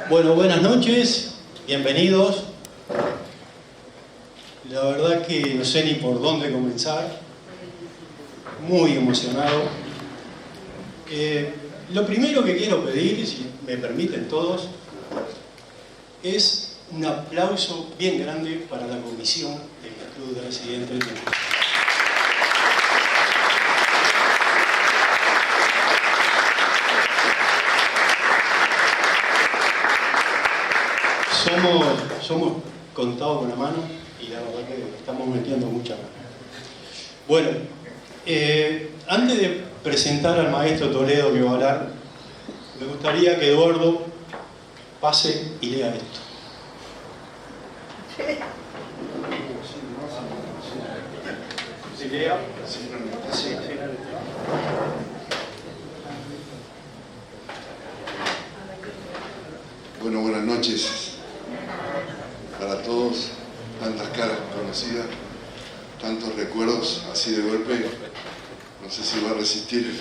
Bueno, buenas noches, bienvenidos. La verdad que no sé ni por dónde comenzar. Muy emocionado. Lo primero que quiero pedir, si me permiten todos, es un aplauso bien grande para la comisión del Club de Residentes de México. Somos contados con la mano y la verdad que estamos metiendo mucha mano. Bueno, antes de presentar al maestro Toledo que va a hablar, me gustaría que Eduardo pase y lea esto. ¿Se lea? Sí. Bueno, buenas noches para todos, tantas caras conocidas, tantos recuerdos así de golpe, no sé si va a resistir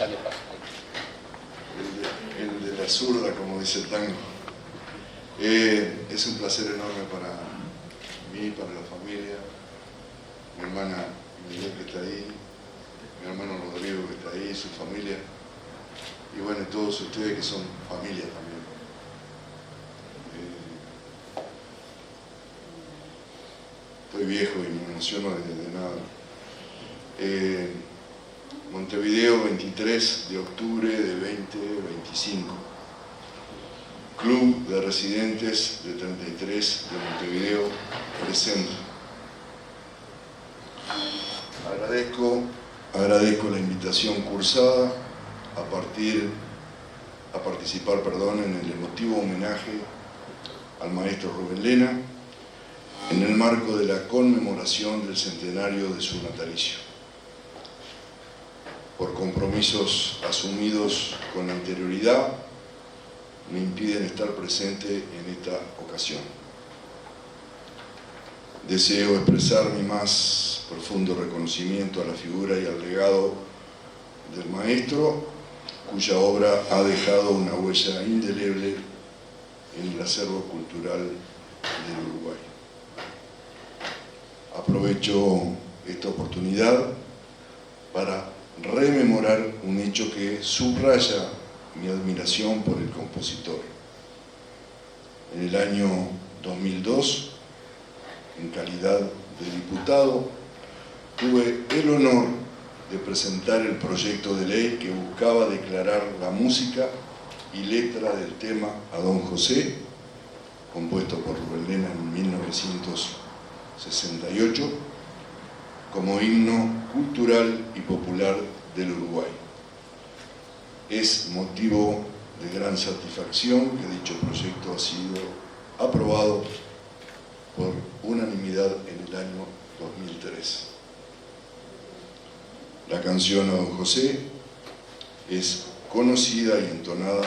el de la zurda, como dice el tango. Es un placer enorme para mí, para la familia, mi hermana Miguel que está ahí, mi hermano Rodrigo que está ahí, su familia, y bueno, todos ustedes que son familia también. Estoy viejo y me emociono de nada. Montevideo, 23 de octubre de 2025. Club de Residentes de 33 de Montevideo, presente. Agradezco la invitación cursada a participar en el emotivo homenaje al maestro Rubén Lena, en el marco de la conmemoración del centenario de su natalicio. Por compromisos asumidos con anterioridad, me impiden estar presente en esta ocasión. Deseo expresar mi más profundo reconocimiento a la figura y al legado del maestro, cuya obra ha dejado una huella indeleble en el acervo cultural del Uruguay. Aprovecho esta oportunidad para rememorar un hecho que subraya mi admiración por el compositor. En el año 2002, en calidad de diputado, tuve el honor de presentar el proyecto de ley que buscaba declarar la música y letra del tema A Don José, compuesto por Rubén Lena en 1968, como himno cultural y popular del Uruguay. Es motivo de gran satisfacción que dicho proyecto ha sido aprobado por unanimidad en el año 2003. La canción A Don José es conocida y entonada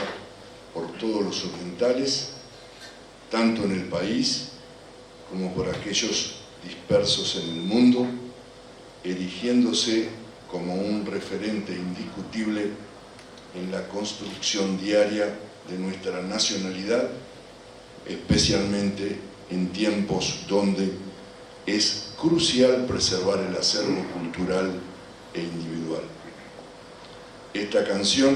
por todos los orientales, tanto en el país como por aquellos dispersos en el mundo, erigiéndose como un referente indiscutible en la construcción diaria de nuestra nacionalidad, especialmente en tiempos donde es crucial preservar el acervo cultural e individual. Esta canción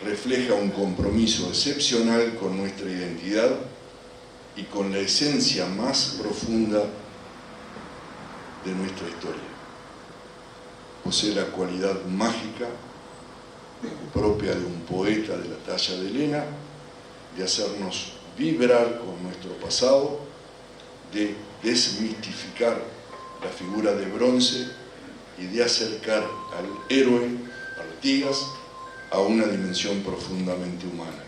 refleja un compromiso excepcional con nuestra identidad y con la esencia más profunda de nuestra historia. Posee la cualidad mágica propia de un poeta de la talla de Lena, de hacernos vibrar con nuestro pasado, de desmitificar la figura de bronce y de acercar al héroe Artigas a una dimensión profundamente humana.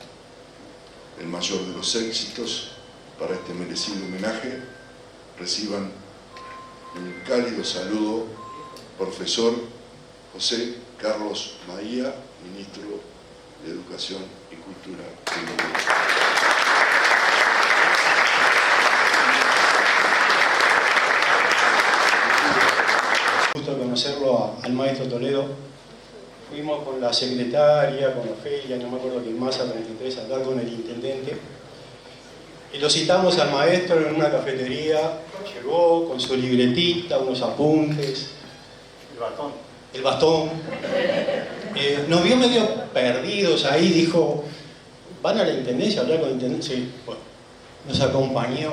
El mayor de los éxitos para este merecido homenaje. Reciban un cálido saludo, profesor José Carlos Bahía, ministro de Educación y Cultura del Uruguay. Gusto conocerlo al maestro Toledo. Fuimos con la secretaria, con Ofelia, no me acuerdo quién más, a 33 a hablar con el intendente. Y lo citamos al maestro en una cafetería, llegó con su libretita, unos apuntes, el bastón. Nos vio medio perdidos ahí, dijo, ¿van a la intendencia a hablar con el intendente? Sí, bueno, nos acompañó,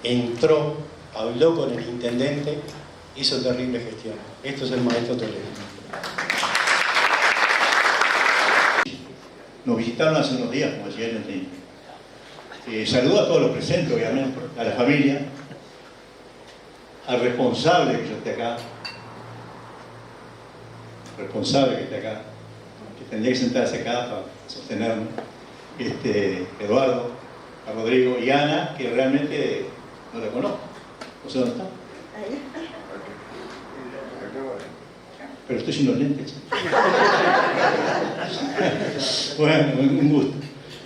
entró, habló con el intendente, hizo terrible gestión. Esto es el maestro Toledo. Nos visitaron hace unos días, como decía el saludo a todos los presentes, obviamente, a la familia, al responsable que yo esté acá, que tendría que sentarse acá para sostenerme, Eduardo, a Rodrigo y Ana, que realmente no la conozco, no sé dónde está. Pero estoy sin los lentes. Bueno, un gusto.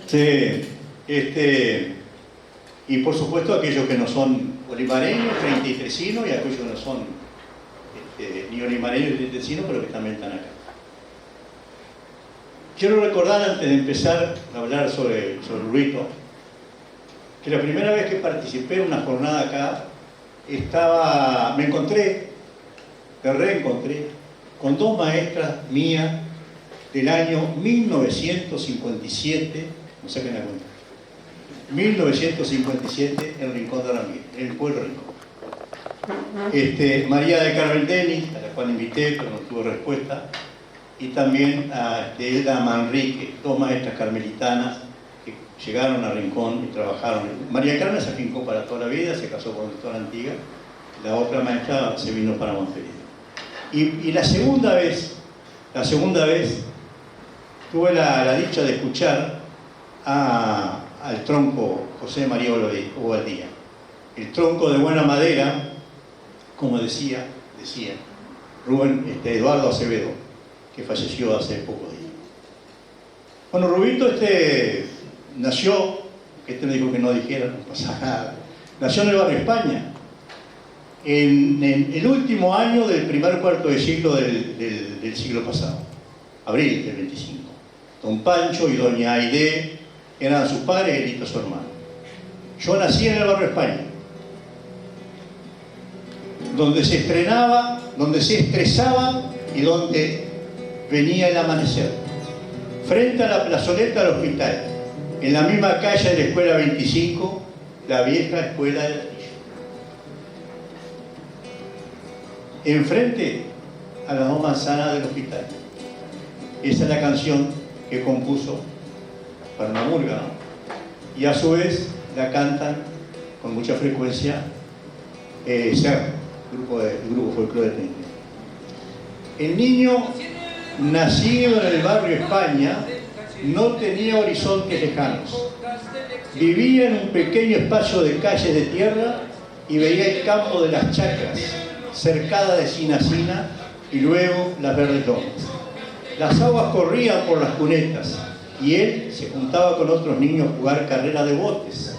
Sí, y por supuesto aquellos que no son olimareños, 33inos, y aquellos que no son ni olimareños ni 33inos, pero que también están acá. Quiero recordar, antes de empezar a hablar sobre Rubito, que la primera vez que participé en una jornada acá, me reencontré con dos maestras mías del año 1957, no saquen la cuenta, 1957 en Rincón de Ramírez, en el pueblo Rincón. María del Carmen Denis, a la cual invité, pero no tuvo respuesta, y también a Elda Manrique, dos maestras carmelitanas que llegaron a Rincón y trabajaron. María del Carmen se afincó para toda la vida, se casó con doctora Antigua, la otra maestra se vino para Montevideo. Y la segunda vez, tuve la dicha de escuchar al tronco José María Obaldía. El tronco de buena madera, como decía Eduardo Acevedo, que falleció hace pocos días. Bueno, Rubito nació, me dijo que no dijera, no pasa nada, nació en el barrio España, en el último año del primer cuarto de siglo del siglo pasado, abril del 25. Don Pancho y doña Aide eran sus padres y Elito su hermano. Yo nací en el barrio España, donde se estrenaba, donde se estresaba y donde venía el amanecer. Frente a la plazoleta del hospital, en la misma calle de la Escuela 25, la vieja Escuela del Castillo. Enfrente a las dos manzanas del hospital. Esa es la canción que compuso para una murga, ¿no? Y a su vez la cantan con mucha frecuencia Serra, el grupo folclore de Teniente. El niño nacido en el barrio España no tenía horizontes lejanos. Vivía en un pequeño espacio de calles de tierra y veía el campo de las chacras, cercada de sina a sina, y luego las verdes lomas. Las aguas corrían por las cunetas y él se juntaba con otros niños a jugar carrera de botes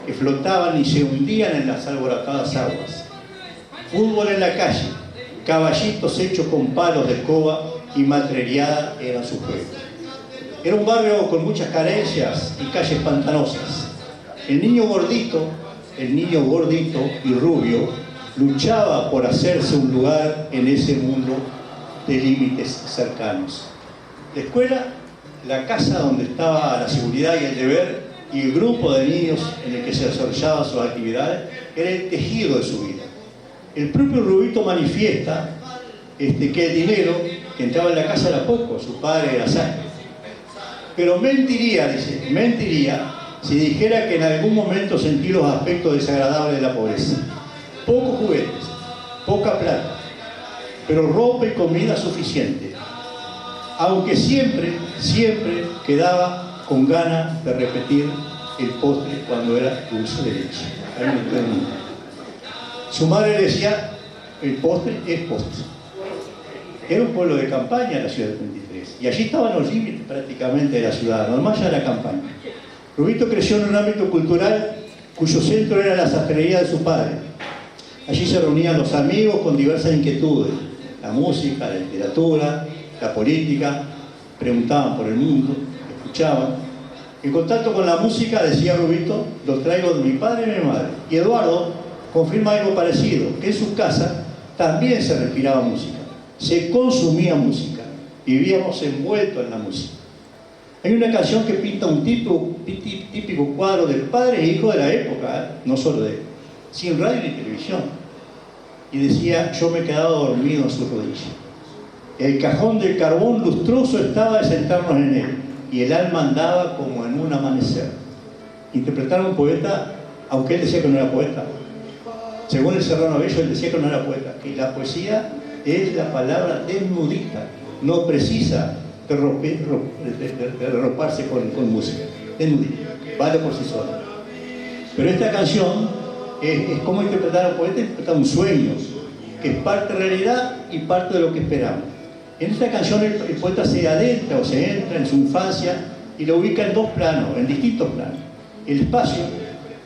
que flotaban y se hundían en las alborotadas aguas. Fútbol en la calle, caballitos hechos con palos de escoba y maltreriada eran sus juegos. Era un barrio con muchas carencias y calles pantanosas. El niño gordito y rubio luchaba por hacerse un lugar en ese mundo de límites cercanos. La escuela, la casa donde estaba la seguridad y el deber, y el grupo de niños en el que se desarrollaban sus actividades, era el tejido de su vida. El propio Rubito manifiesta que el dinero que entraba en la casa era poco, su padre era sastre. Pero mentiría si dijera que en algún momento sentí los aspectos desagradables de la pobreza. Pocos juguetes, poca plata, pero ropa y comida suficiente. Aunque siempre quedaba con ganas de repetir el postre cuando era dulce de leche. Su madre le decía, el postre es postre. Era un pueblo de campaña la ciudad del 23, y allí estaban los límites prácticamente de la ciudad, no más allá de la campaña. Rubito creció en un ámbito cultural cuyo centro era la sastrería de su padre. Allí se reunían los amigos con diversas inquietudes, la música, la literatura, la política, preguntaban por el mundo, escuchaban. En contacto con la música, decía Rubito, lo traigo de mi padre y mi madre. Y Eduardo confirma algo parecido, que en su casa también se respiraba música, se consumía música, vivíamos envueltos en la música. Hay una canción que pinta un típico cuadro del padre e hijo de la época, no solo de él, sin radio ni televisión. Y decía, yo me he quedado dormido en sus rodillas. El cajón del carbón lustroso estaba de sentarnos en él, y el alma andaba como en un amanecer. Interpretar a un poeta, aunque él decía que no era poeta. Según el Serrano Bello, él decía que no era poeta, que la poesía es la palabra desnudita, no precisa de arroparse con música, desnudita, vale por sí sola. Pero esta canción es como interpretar a un poeta, interpretar un sueño, que es parte de realidad y parte de lo que esperamos. En esta canción el poeta se adentra o se entra en su infancia y lo ubica en dos planos, en distintos planos. El espacio,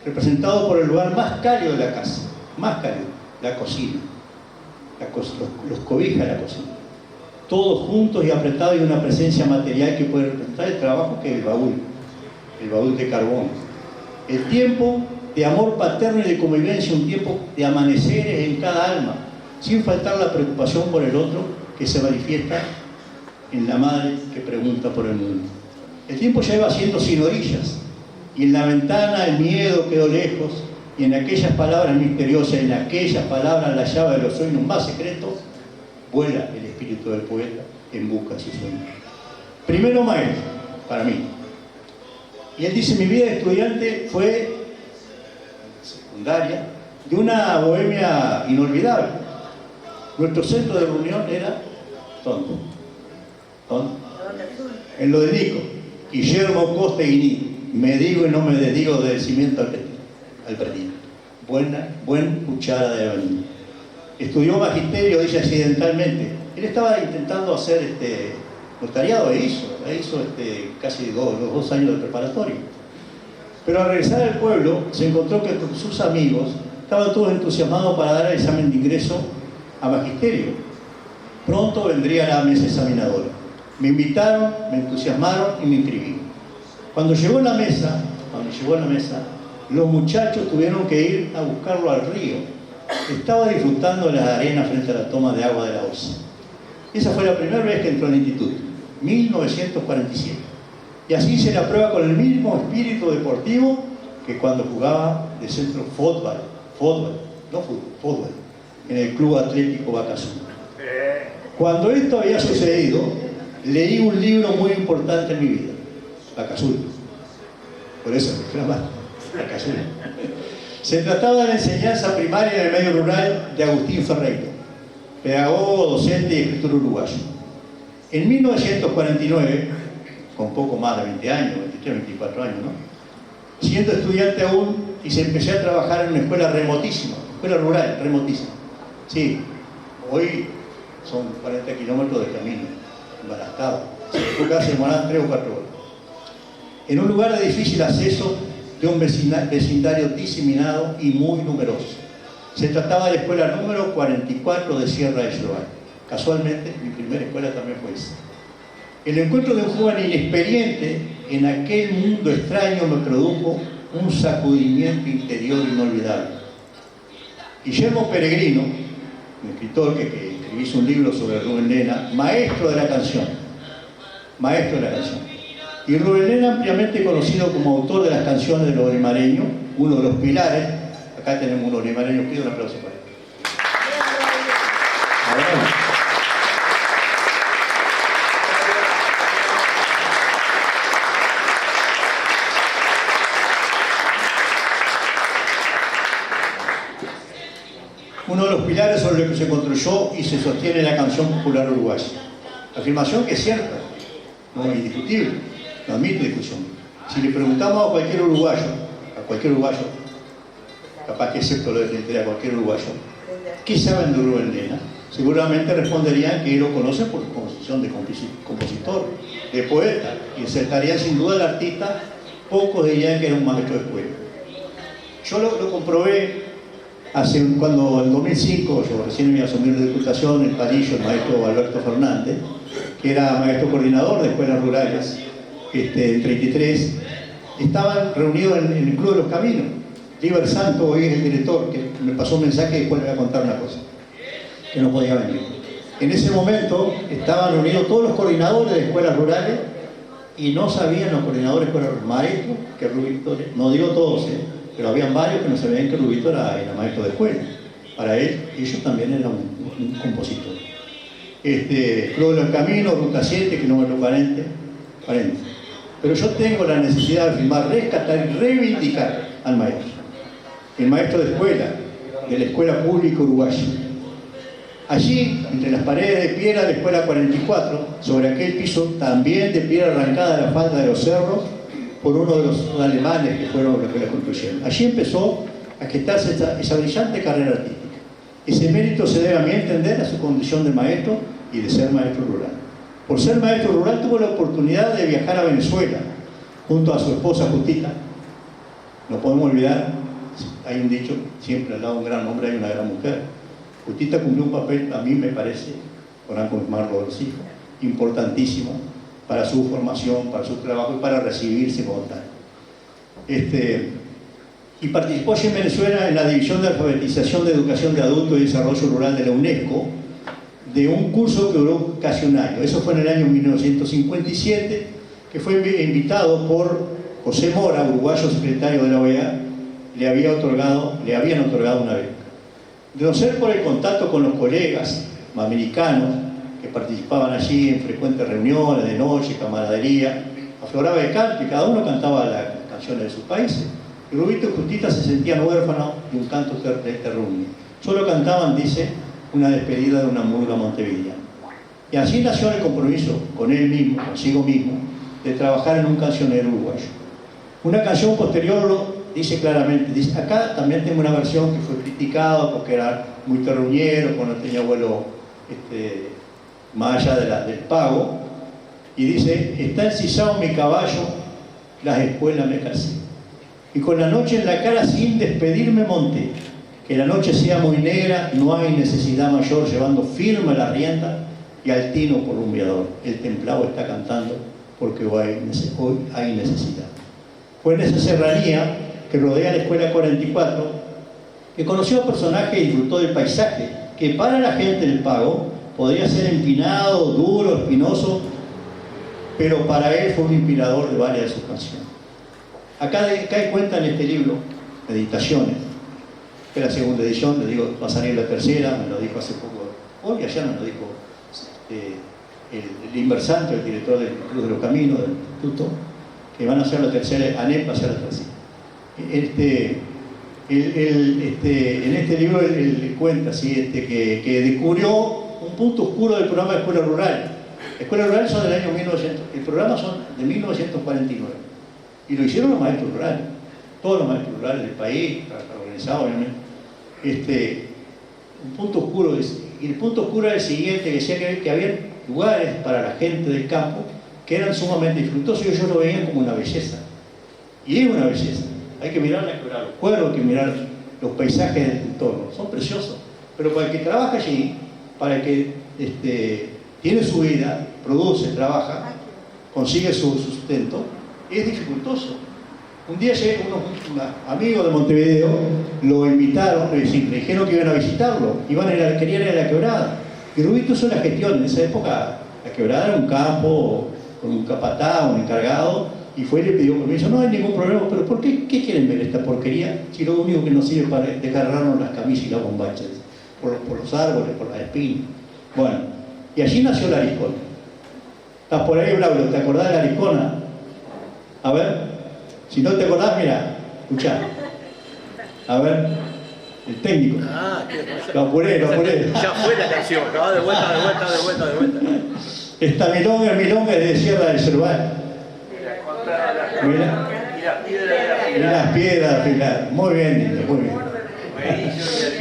representado por el lugar más cálido de la casa, más cálido, la cocina. Los cobija la cocina. Todos juntos y apretados, y una presencia material que puede representar el trabajo, que es el baúl de carbón. El tiempo de amor paterno y de convivencia, un tiempo de amaneceres en cada alma, sin faltar la preocupación por el otro, que se manifiesta en la madre que pregunta por el mundo. El tiempo ya iba siendo sin orillas, y en la ventana el miedo quedó lejos, y en aquellas palabras misteriosas, en aquellas palabras la llave de los sueños más secretos, vuela el espíritu del poeta en busca de sus sueños. Primero maestro, para mí. Y él dice, mi vida de estudiante fue secundaria, de una bohemia inolvidable. Nuestro centro de reunión era ¿dónde? En lo de Nico, Guillermo Costa y Guiní. Me digo y no me dedico del cimiento al perdido. Buen cuchara de avenida. Estudió magisterio, dice accidentalmente. Él estaba intentando hacer notariado e hizo casi los 2 años de preparatorio. Pero al regresar al pueblo se encontró que con sus amigos estaban todos entusiasmados para dar el examen de ingreso a magisterio. Pronto vendría la mesa examinadora. Me invitaron, me entusiasmaron y me inscribí. Cuando llegó a la mesa, los muchachos tuvieron que ir a buscarlo al río. Estaba disfrutando de las arenas frente a la toma de agua de la Osa. Esa fue la primera vez que entró al instituto, 1947. Y así hice la prueba con el mismo espíritu deportivo que cuando jugaba de centro fútbol, en el Club Atlético Vaca Azul. Cuando esto había sucedido, leí un libro muy importante en mi vida, Vaca Azul. Por eso me llama Vaca Azul. Se trataba de la enseñanza primaria en el medio rural de Agustín Ferreiro, pedagogo, docente y escritor uruguayo. En 1949, con poco más de 20 años, 23, 24 años, ¿no? Siendo estudiante aún, y se empecé a trabajar en una escuela remotísima, escuela rural, remotísima. Sí, hoy son 40 kilómetros de camino, embarastado. En tu casa demoraban 3 o 4 horas. En un lugar de difícil acceso, de un vecindario diseminado y muy numeroso. Se trataba de la escuela número 44 de Sierra de Yerbal. Casualmente, mi primera escuela también fue esa. El encuentro de un joven inexperiente en aquel mundo extraño me produjo un sacudimiento interior inolvidable. Guillermo Peregrino, un escritor que hizo un libro sobre Rubén Lena, maestro de la canción. Y Rubén Lena, ampliamente conocido como autor de las canciones de los olimareños, uno de los pilares. Acá tenemos un olimareño, pido un aplauso para él. Uno de los pilares sobre los que se construyó y se sostiene la canción popular uruguaya. Afirmación que es cierta, no es indiscutible, no admite discusión. Si le preguntamos a cualquier uruguayo, capaz que excepto lo de a cualquier uruguayo, ¿qué saben de Rubén Lena? Seguramente responderían que lo conocen por su condición de compositor, de poeta, y aceptarían sin duda al artista. Pocos dirían que era un maestro de escuela. Yo lo comprobé cuando en 2005, yo recién me iba a asumir la diputación, el palillo, el maestro Alberto Fernández, que era maestro coordinador de escuelas rurales, en 33, estaban reunidos en el Club de los Caminos. Liber Santo, hoy es el director, que me pasó un mensaje y después le voy a contar una cosa, que no podía venir. En ese momento estaban reunidos todos los coordinadores de escuelas rurales y no sabían los coordinadores de escuelas rurales, maestros, que Rubito, no digo todos, pero habían varios que no sabían que Rubito era maestro de escuela. Para ellos también era un compositor. Club de los Caminos, Ruta 7, kilómetro 40. Pero yo tengo la necesidad de firmar, rescatar y reivindicar al maestro. El maestro de escuela, de la escuela pública uruguaya. Allí, entre las paredes de piedra de la escuela 44, sobre aquel piso también de piedra arrancada de la falda de los cerros, por uno de los alemanes que fueron los que la construyeron. Allí empezó a gestarse esa brillante carrera artística. Ese mérito se debe, a mi entender, a su condición de maestro y de ser maestro rural. Por ser maestro rural tuvo la oportunidad de viajar a Venezuela junto a su esposa Justita. No podemos olvidar, hay un dicho, siempre al lado de un gran hombre hay una gran mujer. Justita cumplió un papel, a mí me parece, podrán confirmarlo los hijos, importantísimo para su formación, para su trabajo y para recibirse como tal. Y participó allí en Venezuela en la División de Alfabetización de Educación de Adultos y Desarrollo Rural de la UNESCO, de un curso que duró casi un año. Eso fue en el año 1957, que fue invitado por José Mora, uruguayo secretario de la OEA, le habían otorgado una beca. De no ser por el contacto con los colegas americanos que participaban allí en frecuentes reuniones de noche, camaradería, afloraba el canto y cada uno cantaba las canciones de sus países. Y Rubito y Justita se sentían huérfanos de un canto terruño. Solo cantaban, dice, una despedida de una murga montevideana. Y así nació el compromiso con él mismo, consigo mismo, de trabajar en un cancionero uruguayo. Una canción posterior dice claramente, dice, acá también tengo una versión que fue criticada porque era muy terruñero, cuando tenía vuelo más allá del pago, y dice, está encisado mi caballo, las espuelas me casé. Y con la noche en la cara sin despedirme monté. Que la noche sea muy negra, no hay necesidad mayor, llevando firme la rienda y al tino por rumbeador. El templado está cantando porque hoy hay necesidad. Fue en esa serranía que rodea la escuela 44 que conoció a personajes y disfrutó del paisaje, que para la gente del pago podría ser empinado, duro, espinoso, pero para él fue un inspirador de varias de sus canciones. Acá cuenta en este libro, Meditaciones, que es la segunda edición, le digo, va a salir la tercera, me lo dijo hace poco, hoy y ayer me lo dijo el Liber Santo, el director del Club de los Caminos, del Instituto, que van a hacer la tercera, ANEP va a hacer la tercera. En este libro él cuenta ¿sí? que descubrió un punto oscuro del programa de Escuela Rural. Escuelas rurales son del año 1900, el programa son de 1949. Y lo hicieron los maestros rurales, todos los maestros rurales del país, organizados obviamente. Un punto oscuro, y el punto oscuro era el siguiente, que decía que había lugares para la gente del campo que eran sumamente disfrutosos y ellos lo veían como una belleza. Y es una belleza. Hay que mirar los cuervos, hay que mirar los paisajes del entorno, son preciosos. Pero para el que trabaja allí, para el que tiene su vida, produce, trabaja, consigue su sustento, es dificultoso. Un día unos amigos de Montevideo lo invitaron, le dijeron que iban a visitarlo, querían ir a la Quebrada. Y Rubito hizo la gestión. En esa época la Quebrada era un campo con un capataz, un encargado, y fue y le pidió permiso. No hay ningún problema, pero ¿por qué quieren ver esta porquería si lo único que nos sirve para desgarrarnos las camisas y las bombachas? Por los árboles, por las espinas. Bueno, y allí nació la Ariscona. Estás por ahí, Braulio, ¿te acordás de la Ariscona? A ver, si no te acordás, mira, escuchá. A ver, el técnico. Lo apuré. Ya fue la canción, de vuelta. Esta milonga es de Sierra del Cerval. Mira las piedras afiladas. Muy bien, niño, muy bien.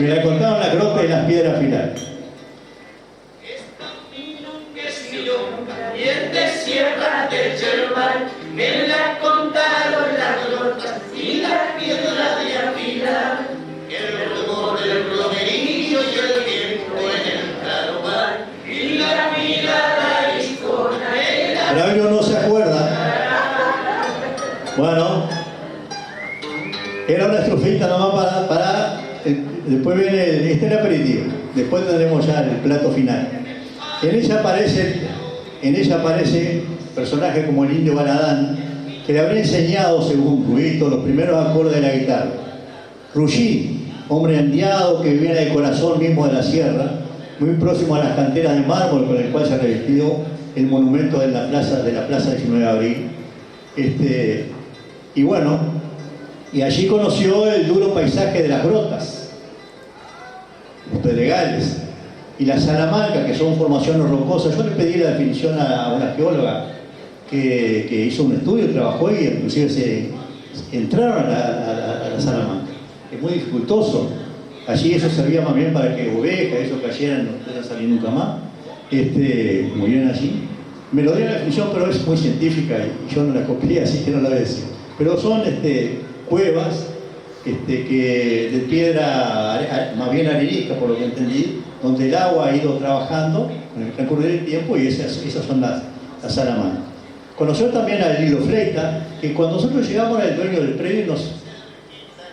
Me la contaron la grota de las piedras afiladas. Esta milonga es milonga y es de Sierra del Cerval. Me la contaron las grotas y las piedras de afilar. El rumor del plomerillo y el viento en el claro mar. Y la mirada Ariscona era... Braulio no se acuerda. Bueno, Era una estrofita nomás después viene este es el aperitivo, después tendremos ya el plato final. En ella aparece personajes como el Indio Baladán, que le habría enseñado, según Rubito, los primeros acordes de la guitarra. Ruggí, hombre andiado que vivía en el corazón mismo de la sierra, muy próximo a las canteras de mármol con el cual se revestió el monumento de la plaza 19 de abril. Y bueno, y allí conoció el duro paisaje de las grotas, los pedregales y la Salamanca, que son formaciones rocosas. Yo le pedí la definición a una geóloga que hizo un estudio, trabajó y inclusive entraron a la Salamanca. Es muy dificultoso. Allí eso servía más bien para que ovejas, eso cayeran, no pudieran salir nunca más. Murieron allí. Me lo dio la definición, pero es muy científica y yo no la copié, así que no la voy a decir. Pero son cuevas que de piedra, más bien arenisca, por lo que entendí, donde el agua ha ido trabajando con el transcurrir del tiempo, y esas son las Salamanca. Conoció también a Lilo Fleita, que cuando nosotros llegamos al dueño del predio,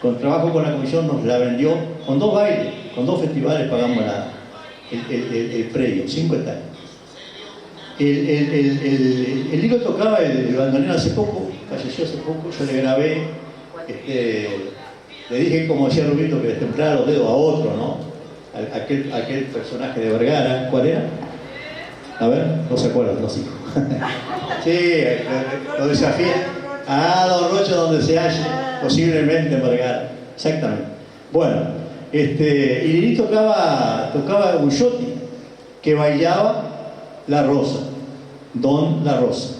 con trabajo con la comisión, nos la vendió con 2 bailes, con 2 festivales pagamos el predio, 50 años. El Lilo tocaba el bandoneón hace poco, falleció hace poco, yo le grabé, le dije, como decía Rubito, que le templara los dedos a otro, ¿no? Aquel personaje de Vergara, ¿cuál era? A ver, no se acuerdan los hijos. Sí, lo desafía. Don Rocha, donde se halle, posiblemente en Vergara. Exactamente. Bueno, y Lili tocaba un yoti que bailaba La Rosa, Don La Rosa.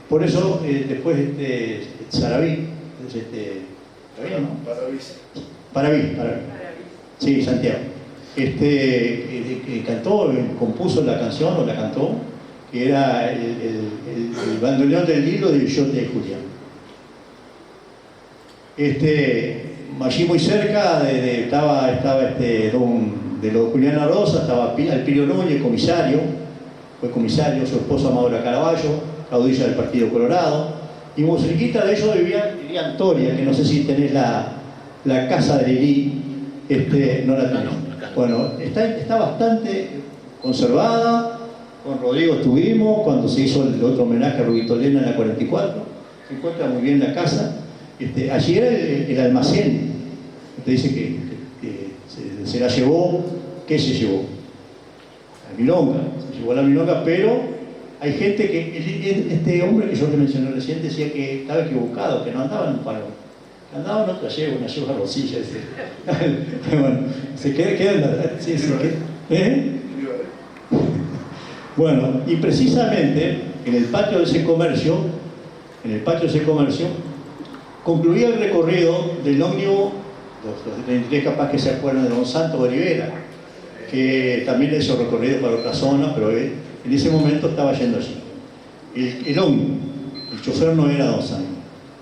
Por eso, después Sarabí, Paraví. Sí, Santiago. Cantó, compuso la canción, o la cantó, que era el bandoneón del Lilo del Yote de Julián. Allí muy cerca estaba de lo Julián La Rosa, estaba Alpirio Núñez, fue comisario, su esposa Maura Caraballo, caudilla del Partido Colorado, y muy cerquita de ellos vivía Antoria, que no sé si tenés la casa de Lili, no la tenés. Bueno, está bastante conservada. Con Rodrigo estuvimos cuando se hizo el otro homenaje a Rubito Lena en la 44. Se encuentra muy bien la casa. Allí era el almacén. Usted dice que se la llevó. ¿Qué se llevó? La milonga. Se llevó la milonga, pero hay gente que... Este hombre que yo le mencioné recién decía que estaba equivocado, que no andaba en un palo. Andaba en otra yegua, una yegua rosilla. Bueno, se queda en la... Sí, Bueno, y precisamente en el patio de ese comercio, concluía el recorrido del ómnibus, los 33 capaz que se acuerdan de Don Santos de Olivera, que también hizo recorrido para otra zona, pero en ese momento estaba yendo allí. El ómnibus, el chofer no era Don Santos.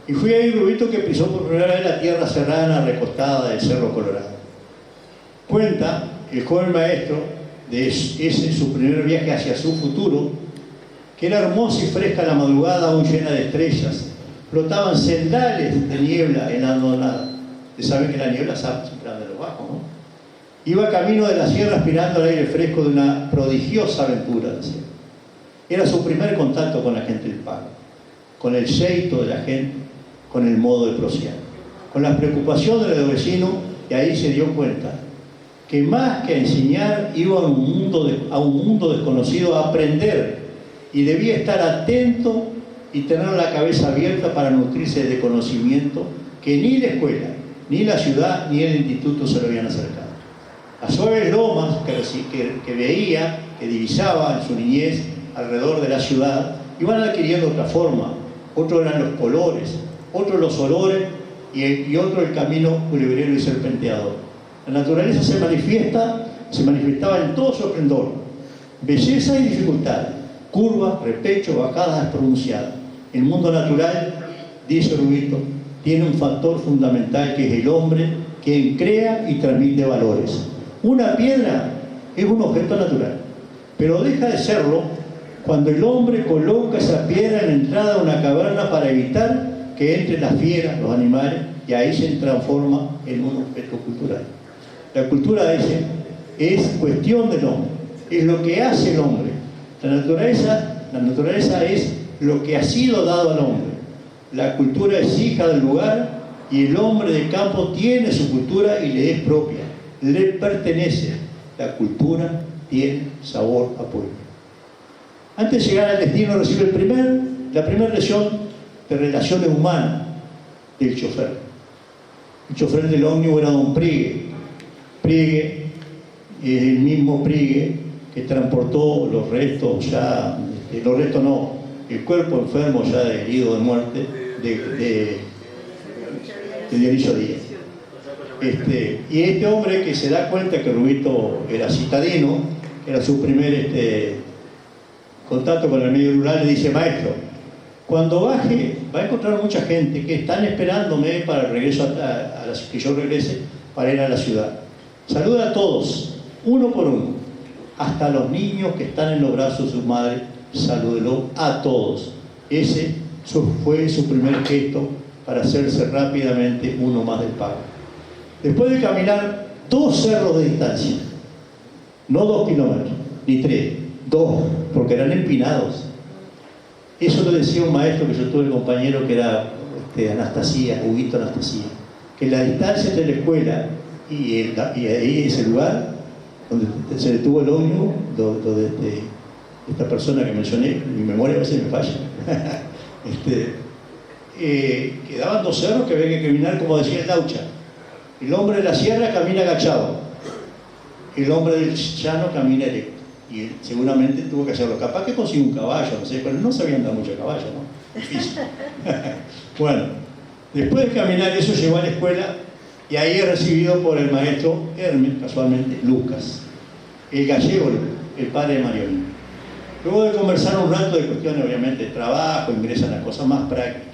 Y fui ahí, Rubito, que pisó por primera vez la tierra serrana recostada del Cerro Colorado. Cuenta el joven maestro de ese su primer viaje hacia su futuro, que era hermosa y fresca la madrugada, aún llena de estrellas. Flotaban cendales de niebla en la hondonada. Ustedes saben que la niebla siempre anda de lo bajo, ¿no? Iba camino de la sierra aspirando al aire fresco de una prodigiosa aventura, decía. Era su primer contacto con la gente del pago, con el jeito de la gente, con el modo de prociar, con las preocupaciones de los vecinos, y ahí se dio cuenta que más que a enseñar iba a un mundo desconocido a aprender, y debía estar atento y tener la cabeza abierta para nutrirse de conocimiento que ni la escuela, ni la ciudad, ni el instituto se lo habían acercado. Las suaves lomas que veía, que divisaba en su niñez alrededor de la ciudad, iban adquiriendo otra forma. Otros eran los colores, otros los olores y otro el camino culebrero y serpenteador. La naturaleza se manifestaba en todo su esplendor, belleza y dificultad, curvas, repechos, bajadas pronunciadas. El mundo natural, dice Rubito, tiene un factor fundamental que es el hombre, quien crea y transmite valores. Una piedra es un objeto natural, pero deja de serlo cuando el hombre coloca esa piedra en la entrada de una caverna para evitar que entren las fieras, los animales, y ahí se transforma en un objeto cultural. La cultura es cuestión del hombre, es lo que hace el hombre. La naturaleza es lo que ha sido dado al hombre. La cultura es hija del lugar y el hombre de campo tiene su cultura y le es propia, le pertenece. La cultura tiene sabor a pueblo. Antes de llegar al destino recibe la primera lección de relaciones humanas del chofer. El chofer del ómnibus era don Prigue. Prigue es el mismo Prigue que transportó los restos ya, el cuerpo enfermo ya de herido de muerte de Dionisio Díaz. Y este hombre que se da cuenta que Rubito era citadino, era su primer contacto con el medio rural, le dice: maestro, cuando baje va a encontrar mucha gente que están esperándome para el regreso que yo regrese para ir a la ciudad. Saluda a todos, uno por uno, hasta los niños que están en los brazos de su madre, salúdelo a todos. Ese fue su primer gesto para hacerse rápidamente uno más del pago. Después de caminar 2 cerros de distancia, no 2 kilómetros, ni 3, 2, porque eran empinados. Eso lo decía un maestro que yo tuve, el compañero, que era Anastasia, Huguito Anastasia, que la distancia entre la escuela y ahí ese lugar donde se detuvo el ómnibus, donde esta persona que mencioné, mi memoria a veces me falla, quedaban 2 cerros que había que caminar, como decía el Laucha. El hombre de la sierra camina agachado, el hombre del llano camina erecto, y él seguramente tuvo que hacerlo. Capaz que consiguió un caballo, no sé, pero no sabía andar mucho a caballo, ¿no? Difícil. Bueno, después de caminar eso, llegó a la escuela y ahí es recibido por el maestro Hermes, casualmente, Lucas, el gallego, el padre de Mariolina. Luego de conversar un rato de cuestiones, obviamente, de trabajo, ingresan a cosas más prácticas.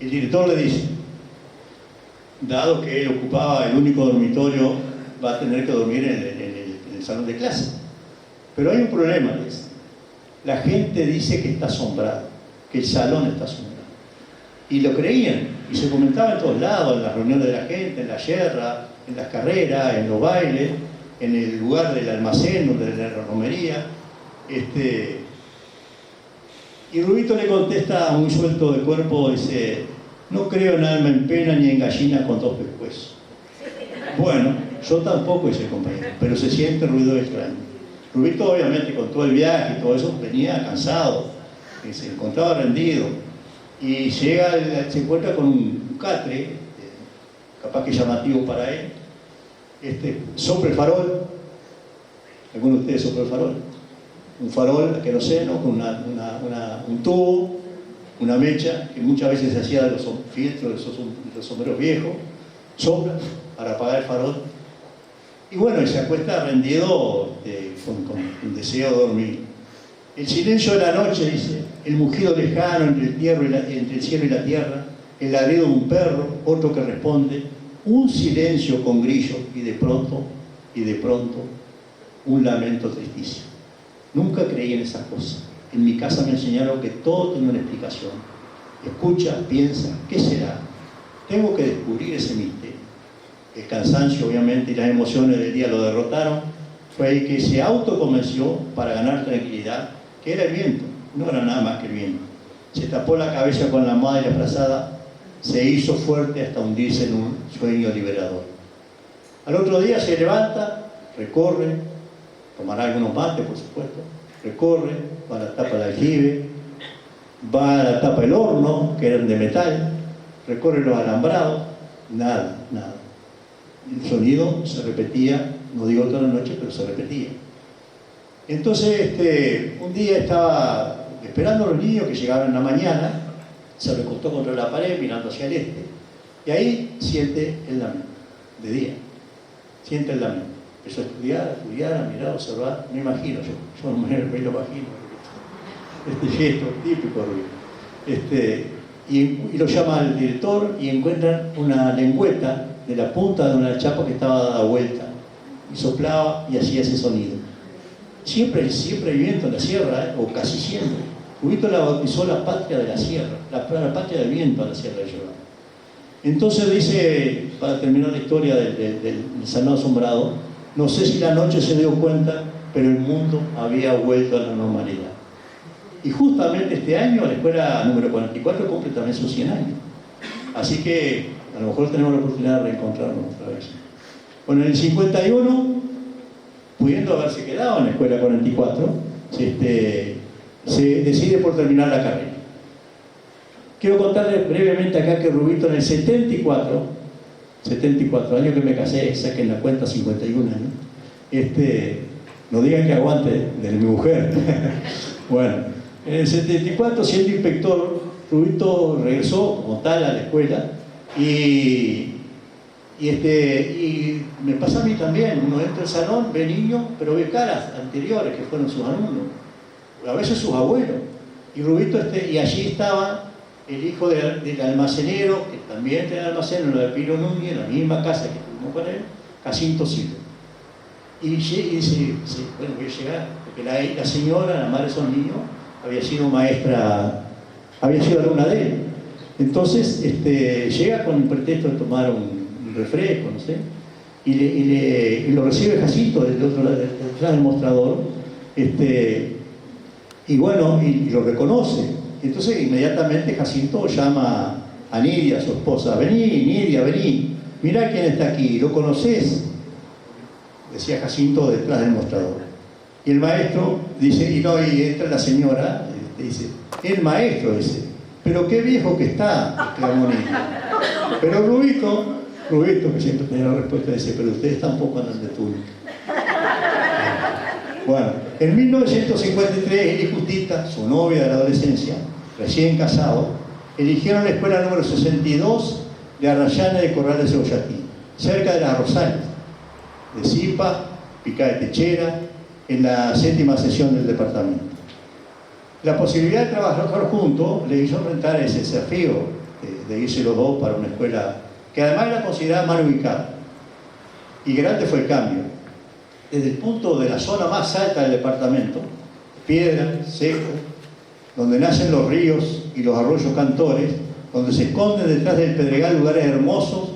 El director le dice: dado que él ocupaba el único dormitorio, va a tener que dormir en el salón de clase. Pero hay un problema, dice. La gente dice que está asombrada, que el salón está asombrado. Y lo creían, y se comentaba en todos lados, en las reuniones de la gente, en la yerra, en las carreras, en los bailes, en el lugar del almacén, de la romería. Y Rubito le contesta muy suelto de cuerpo, dice: no creo en alma en pena ni en gallina con 2 pescuezos. Bueno, yo tampoco, dice el compañero, pero se siente ruido extraño. Rubito, obviamente, con todo el viaje y todo eso, venía cansado, se encontraba rendido, y se encuentra con un catre, capaz que llamativo para él. Sopla el farol. ¿Alguno de ustedes sopla el farol? Un farol a queroseno con un tubo, una mecha, que muchas veces se hacía de los filtros de los sombreros viejos, sopla para apagar el farol. Y bueno, se acuesta rendido con deseo de dormir. El silencio de la noche, dice, el mugido lejano entre el cielo y la tierra, el ladrido de un perro, otro que responde, un silencio con grillo y de pronto, un lamento tristísimo. Nunca creí en esas cosas. En mi casa me enseñaron que todo tiene una explicación. Escucha, piensa, ¿qué será? Tengo que descubrir ese misterio. El cansancio, obviamente, y las emociones del día lo derrotaron. Fue el que se autoconvenció para ganar tranquilidad, que era el viento, no era nada más que el viento. Se tapó la cabeza con la almohada y la frazada, se hizo fuerte hasta hundirse en un sueño liberador. Al otro día se levanta, recorre, tomará algunos mates, por supuesto, recorre, va a la tapa del aljibe, va a la tapa del horno, que eran de metal, recorre los alambrados, nada. El sonido se repetía, no digo toda la noche, pero se repetía. Entonces, un día estaba esperando a los niños que llegaban en la mañana, se recostó contra la pared mirando hacia el este, y ahí siente el lamento, de día, siente el lamento. Empezó a estudiar, a mirar, a observar, me imagino, yo me lo imagino, este gesto típico, y lo llama al director y encuentran una lengüeta de la punta de una chapa que estaba dada vuelta, y soplaba y hacía ese sonido. Siempre hay viento en la sierra, o casi siempre. Rubito la bautizó la patria de la sierra, la patria del viento a la sierra de Giordano. Entonces dice, para terminar la historia del Salón Asombrado, no sé si la noche se dio cuenta, pero el mundo había vuelto a la normalidad. Y justamente este año la escuela número 44 cumple también sus 100 años. Así que a lo mejor tenemos la oportunidad de reencontrarnos otra vez. Bueno, en el 51, pudiendo haberse quedado en la escuela 44, se decide por terminar la carrera. Quiero contarles brevemente acá que Rubito en el 74, año que me casé, saquen la cuenta, 51 años, no digan que aguante de mi mujer. Bueno, en el 74, siendo inspector, Rubito regresó como tal a la escuela y me pasa a mí también. Uno entra al salón, ve niños, pero ve caras anteriores que fueron sus alumnos, a veces sus abuelos. Y Rubito, y allí estaba el hijo del almacenero, que también tenía almacén en lo de Piro Núñez, en la misma casa que estuvimos con él, Jacinto Silva. Y dice, bueno, voy a llegar, porque la señora, la madre de esos niños, había sido maestra, había sido alumna de él. Entonces llega con el pretexto de tomar un refresco, no sé, y lo recibe Jacinto del otro lado, detrás del mostrador, y bueno, y lo reconoce. Entonces inmediatamente Jacinto llama a Nidia, su esposa: vení, Nidia, vení, mirá quién está aquí, ¿lo conocés? Decía Jacinto detrás del mostrador. Y el maestro dice, y entra la señora, dice, el maestro, dice, pero qué viejo que está, exclamó Nidia. Pero Rubito, que siempre tenía la respuesta, dice, pero ustedes tampoco andan de túnica. Bueno, en 1953, él y Justita, su novia de la adolescencia, recién casado, eligieron la escuela número 62 de Arrayana de Corral de Cebollatí, cerca de las Rosales, de Zipa, Picá de Techera, en la 7ª sesión del departamento. La posibilidad de trabajar juntos le hizo enfrentar ese desafío de irse los dos para una escuela que además era considerada mal ubicada. Y grande fue el cambio. Desde el punto de la zona más alta del departamento, piedra, seco, donde nacen los ríos y los arroyos cantores, donde se esconden detrás del pedregal lugares hermosos,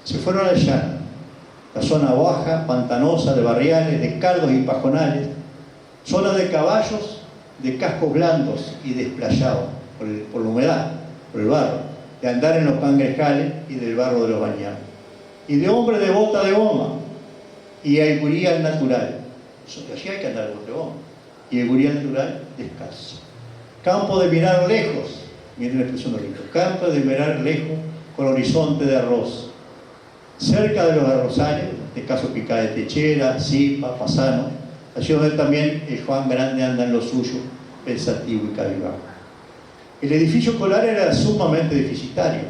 se fueron al llano, la zona baja, pantanosa, de barriales, de cardos y pajonales, zona de caballos, de cascos blandos y desplayados por la humedad, por el barro, de andar en los cangrejales y del barro de los bañados, y de hombre de bota de goma, y el gurí al natural. Allí hay que andar de goma. Y el gurí al natural descalzo. Campo de mirar lejos, miren la expresión de Rito, campo de mirar lejos con horizonte de arroz. Cerca de los arrozales, en este caso Picá de Techera, Zipa, Pasano, allí donde también el Juan Grande anda en lo suyo, pensativo y cabizbajo. El edificio escolar era sumamente deficitario,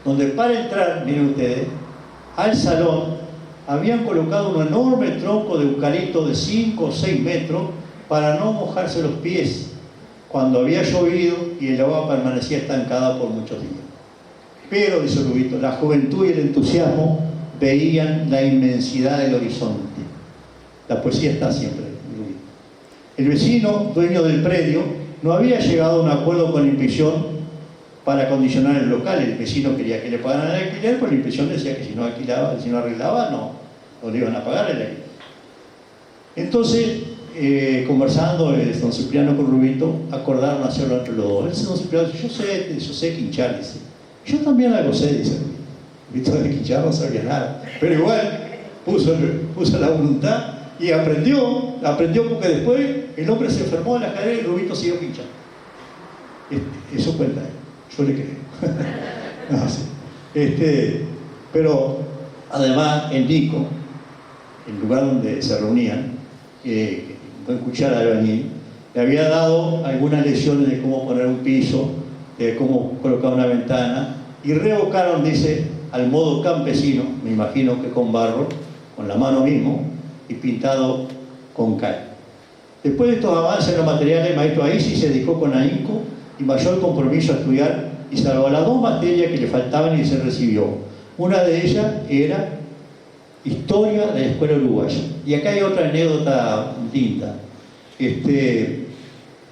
donde para entrar, miren ustedes, al salón habían colocado un enorme tronco de eucalipto de 5 o 6 metros para no mojarse los pies cuando había llovido y el agua permanecía estancada por muchos días. Pero, dice Rubito, la juventud y el entusiasmo veían la inmensidad del horizonte. La poesía está siempre, Rubito. El vecino, dueño del predio, no había llegado a un acuerdo con la inspección para acondicionar el local. El vecino quería que le pagaran el alquiler, pero la inspección decía que si no alquilaba, si no arreglaba, no le iban a pagar el alquiler. Entonces, conversando don Cipriano con Rubito, acordaron hacerlo entre los dos. Ese don Cipriano dice, yo sé quinchar, dice. Yo también algo sé, dice Rubito. Rubito de quinchar no sabía nada, pero igual puso la voluntad y aprendió porque después el hombre se enfermó de la cadera y Rubito siguió quinchando. Eso cuenta él. Yo le creo. No, sí. Pero además el Nico, el lugar donde se reunían, con cuchara de albañil, le había dado algunas lecciones de cómo poner un piso, de cómo colocar una ventana, y revocaron, dice, al modo campesino, me imagino que con barro, con la mano mismo, y pintado con cal. Después de estos avances en los materiales, el maestro ahí sí se dedicó con ahínco y mayor compromiso a estudiar, y salvo las 2 materias que le faltaban y se recibió. Una de ellas era Historia de la Escuela Uruguaya. Y acá hay otra anécdota linda.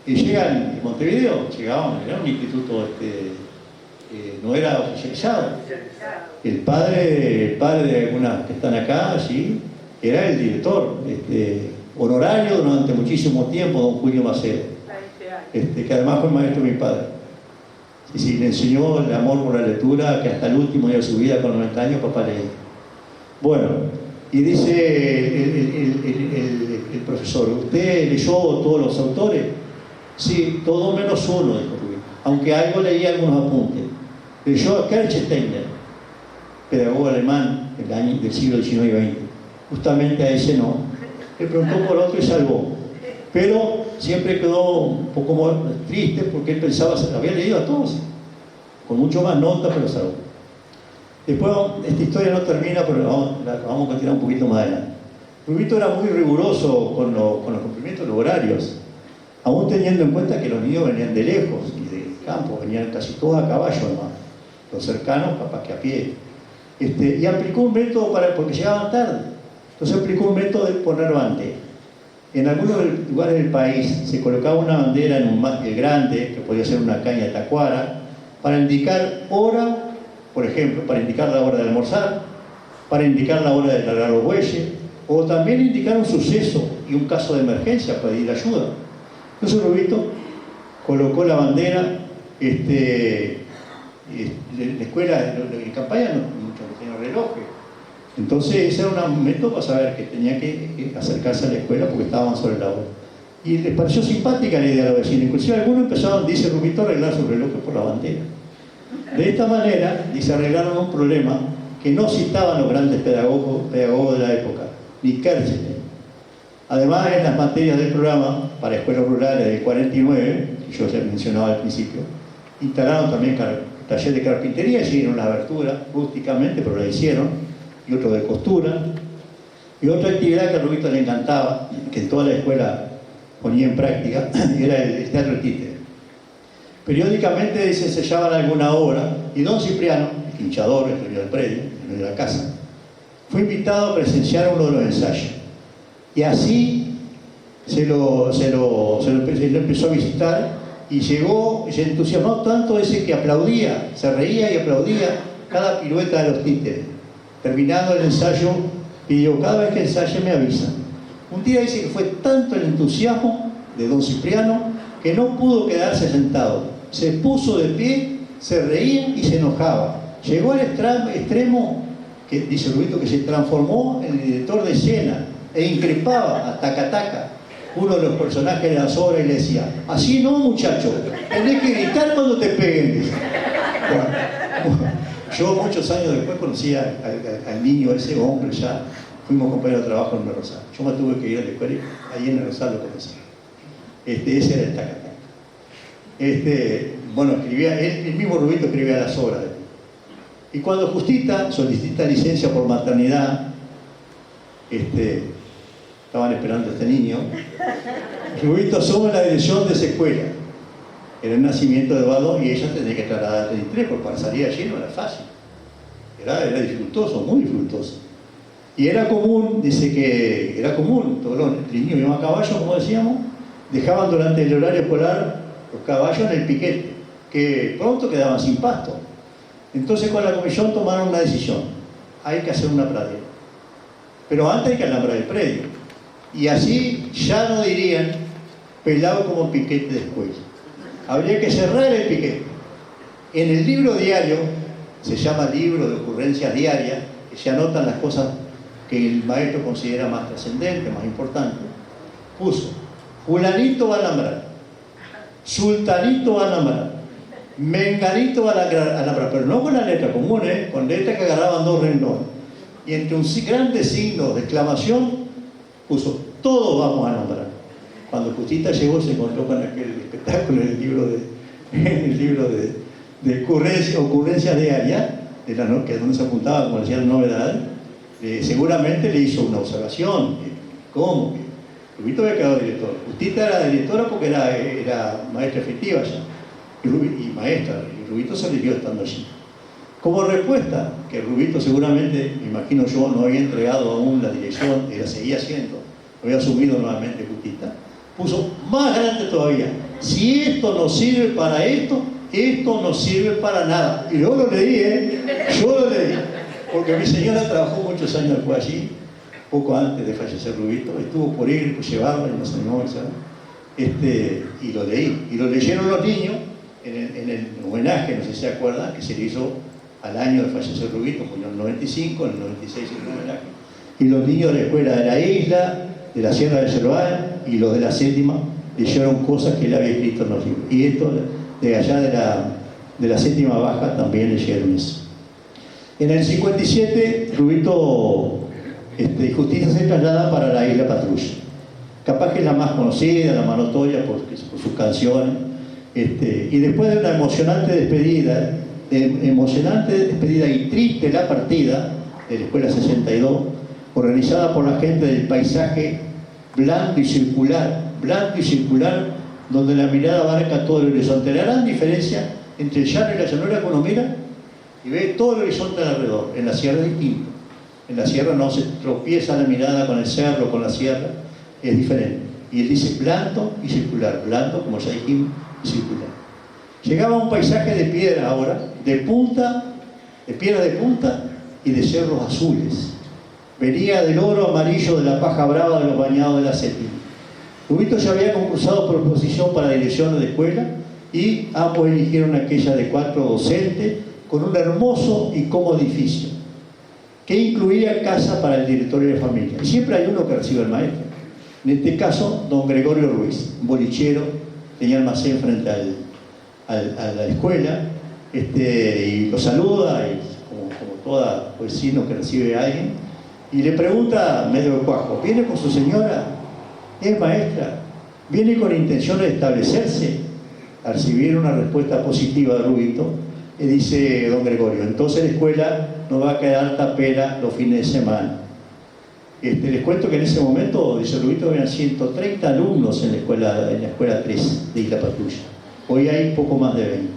Y llegan en Montevideo, llegaban, era un instituto, no era oficializado. El padre de algunas que están acá, allí, era el director, honorario durante muchísimo tiempo, don Julio Macedo, que además fue maestro de mi padre. Y sí, le enseñó el amor por la lectura, que hasta el último día de su vida, con 90 años, papá leía. Bueno, y dice el profesor, ¿usted leyó todos los autores? Sí, todo menos uno, dijo Rubí, aunque algo leía algunos apuntes. Leyó a Kerchsteiner, pedagogo alemán del siglo XIX y XX. Justamente a ese no. Le preguntó por otro y salvó. Pero siempre quedó un poco más triste porque él pensaba, había leído a todos, con mucho más nota, pero salvó. Después, esta historia no termina, pero vamos a continuar un poquito más adelante. Rubito era muy riguroso con los cumplimientos de los horarios, aún teniendo en cuenta que los niños venían de lejos y del campo, venían casi todos a caballo, además. Los cercanos, capaz que a pie. Y aplicó un método porque llegaban tarde. Entonces aplicó un método de ponerlo antes. En algunos lugares del país se colocaba una bandera en un mástil grande, que podía ser una caña de tacuara, para indicar hora, por ejemplo, para indicar la hora de almorzar, para indicar la hora de largar los bueyes, o también indicar un suceso y un caso de emergencia para pedir ayuda. Entonces Rubito colocó la bandera, la escuela, en campaña muchos no tenían relojes. Entonces ese era un método para saber que tenía que acercarse a la escuela porque estaban sobre la hora. Y les pareció simpática la idea a los vecinos. Inclusive algunos empezaron, dice Rubito, a arreglar sus relojes por la bandera. De esta manera, dice, arreglaron un problema que no citaban los grandes pedagogos de la época, ni Kerchstein. Además, en las materias del programa para escuelas rurales del 49, que yo ya mencionaba al principio, instalaron también taller de carpintería, hicieron una abertura rústicamente, pero la hicieron, y otro de costura, y otra actividad que a Rubito le encantaba, que en toda la escuela ponía en práctica, era el teatro del títere. Periódicamente se ensayaban alguna obra, y don Cipriano, el hinchador, el dueño del predio, el dueño de la casa, fue invitado a presenciar uno de los ensayos. Y así se lo empezó a visitar, y llegó, y se entusiasmó tanto ese que aplaudía, se reía y aplaudía cada pirueta de los títeres. Terminado el ensayo, pidió, cada vez que ensaye me avisa. Un día dice que fue tanto el entusiasmo de don Cipriano que no pudo quedarse sentado. Se puso de pie, se reía y se enojaba. Llegó al extremo, que dice Rubito, que se transformó en el director de escena e increpaba a Tacataca, uno de los personajes de las obras, y le decía, así no, muchacho, tenés que gritar cuando te peguen. Dice. Bueno, yo muchos años después conocí al niño, ese hombre ya, fuimos compañeros de trabajo en el Rosal. Yo me tuve que ir a la escuela, ahí en el Rosal lo conocí. Ese era el Tacataca. Bueno, escribía, el mismo Rubito escribía las obras de él. Y cuando Justita solicita licencia por maternidad, estaban esperando a este niño, Rubito asume la dirección de esa escuela. Era el nacimiento de Eduardo y ella tenía que trasladar a 33, porque para salir allí no era fácil. Era dificultoso, muy dificultoso. Y era común, dice que era común, todos los niños iban a caballo, como decíamos, dejaban durante el horario escolar los caballos en el piquete, que pronto quedaban sin pasto. Entonces con la comisión tomaron una decisión, hay que hacer una pradera. Pero antes hay que alambrar el predio. Y así ya no dirían pelado como piquete después. Habría que cerrar el piquete. En el libro diario, se llama libro de ocurrencias diarias, que se anotan las cosas que el maestro considera más trascendentes, más importantes, puso, fulanito va a alambrar, sultanito va a alambrar, menganito va a alambrar, pero no con la letra común, con letras que agarraban dos renglones. Y entre un grande signo de exclamación, puso, todos vamos a alambrar. Cuando Justita llegó se encontró con aquel espectáculo en el libro de ocurrencias diarias, que donde se apuntaba como decía la novedad, seguramente le hizo una observación. ¿Cómo? Rubito había quedado director. Justita era directora porque era maestra efectiva ya, y maestra, y Rubito se eligió estando allí. Como respuesta, que Rubito seguramente, me imagino yo, no había entregado aún la dirección, y la seguía haciendo, lo había asumido nuevamente Justita, puso más grande todavía, si esto no sirve para esto, esto no sirve para nada. Y yo lo leí, yo lo leí, porque mi señora trabajó muchos años después allí, poco antes de fallecer Rubito, estuvo por ir, por llevarla y nos animó, y lo leí, y lo leyeron los niños en el homenaje, no sé si se acuerdan, que se le hizo al año de fallecer Rubito, fue en el 95, en el 96 en el homenaje, y los niños de la escuela de la isla, de la Sierra de Yerbal, y los de la séptima, leyeron cosas que él había escrito en los libros, y esto de allá de la séptima baja también leyeron eso. En el 57, Rubito Justicia se traslada para la Isla Patrulla. Capaz que es la más conocida, la más notoria por sus canciones. Y después de una emocionante despedida y triste la partida de la Escuela 62, organizada por la gente del paisaje blando y circular, donde la mirada abarca todo el horizonte. La gran diferencia entre el llano y la llanura que uno mira y ve todo el horizonte alrededor. En la sierra es distinto. En la sierra no se tropieza la mirada con el cerro, con la sierra, es diferente. Y él dice blando y circular, blando como ya dijimos, y circular. Llegaba a un paisaje de piedra ahora, de piedra de punta y de cerros azules. Venía del oro amarillo de la paja brava de los bañados de la séptima. Rubito ya había concursado por oposición para dirección de escuela y ambos eligieron aquella de 4 docentes con un hermoso y cómodo edificio que incluía casa para el directorio de familia. Y siempre hay uno que recibe al maestro. En este caso, don Gregorio Ruiz, un bolichero, tenía almacén frente a la escuela, y lo saluda, y como toda vecino que recibe a alguien, y le pregunta medio de cuajo, ¿viene con su señora? ¿Es maestra? ¿Viene con intención de establecerse? Al recibir una respuesta positiva de Rubito, le dice don Gregorio, entonces la escuela no va a quedar tapera los fines de semana. Les cuento que en ese momento, dice Rubito, habían 130 alumnos en la escuela 3 de Isla Patrulla. Hoy hay poco más de 20.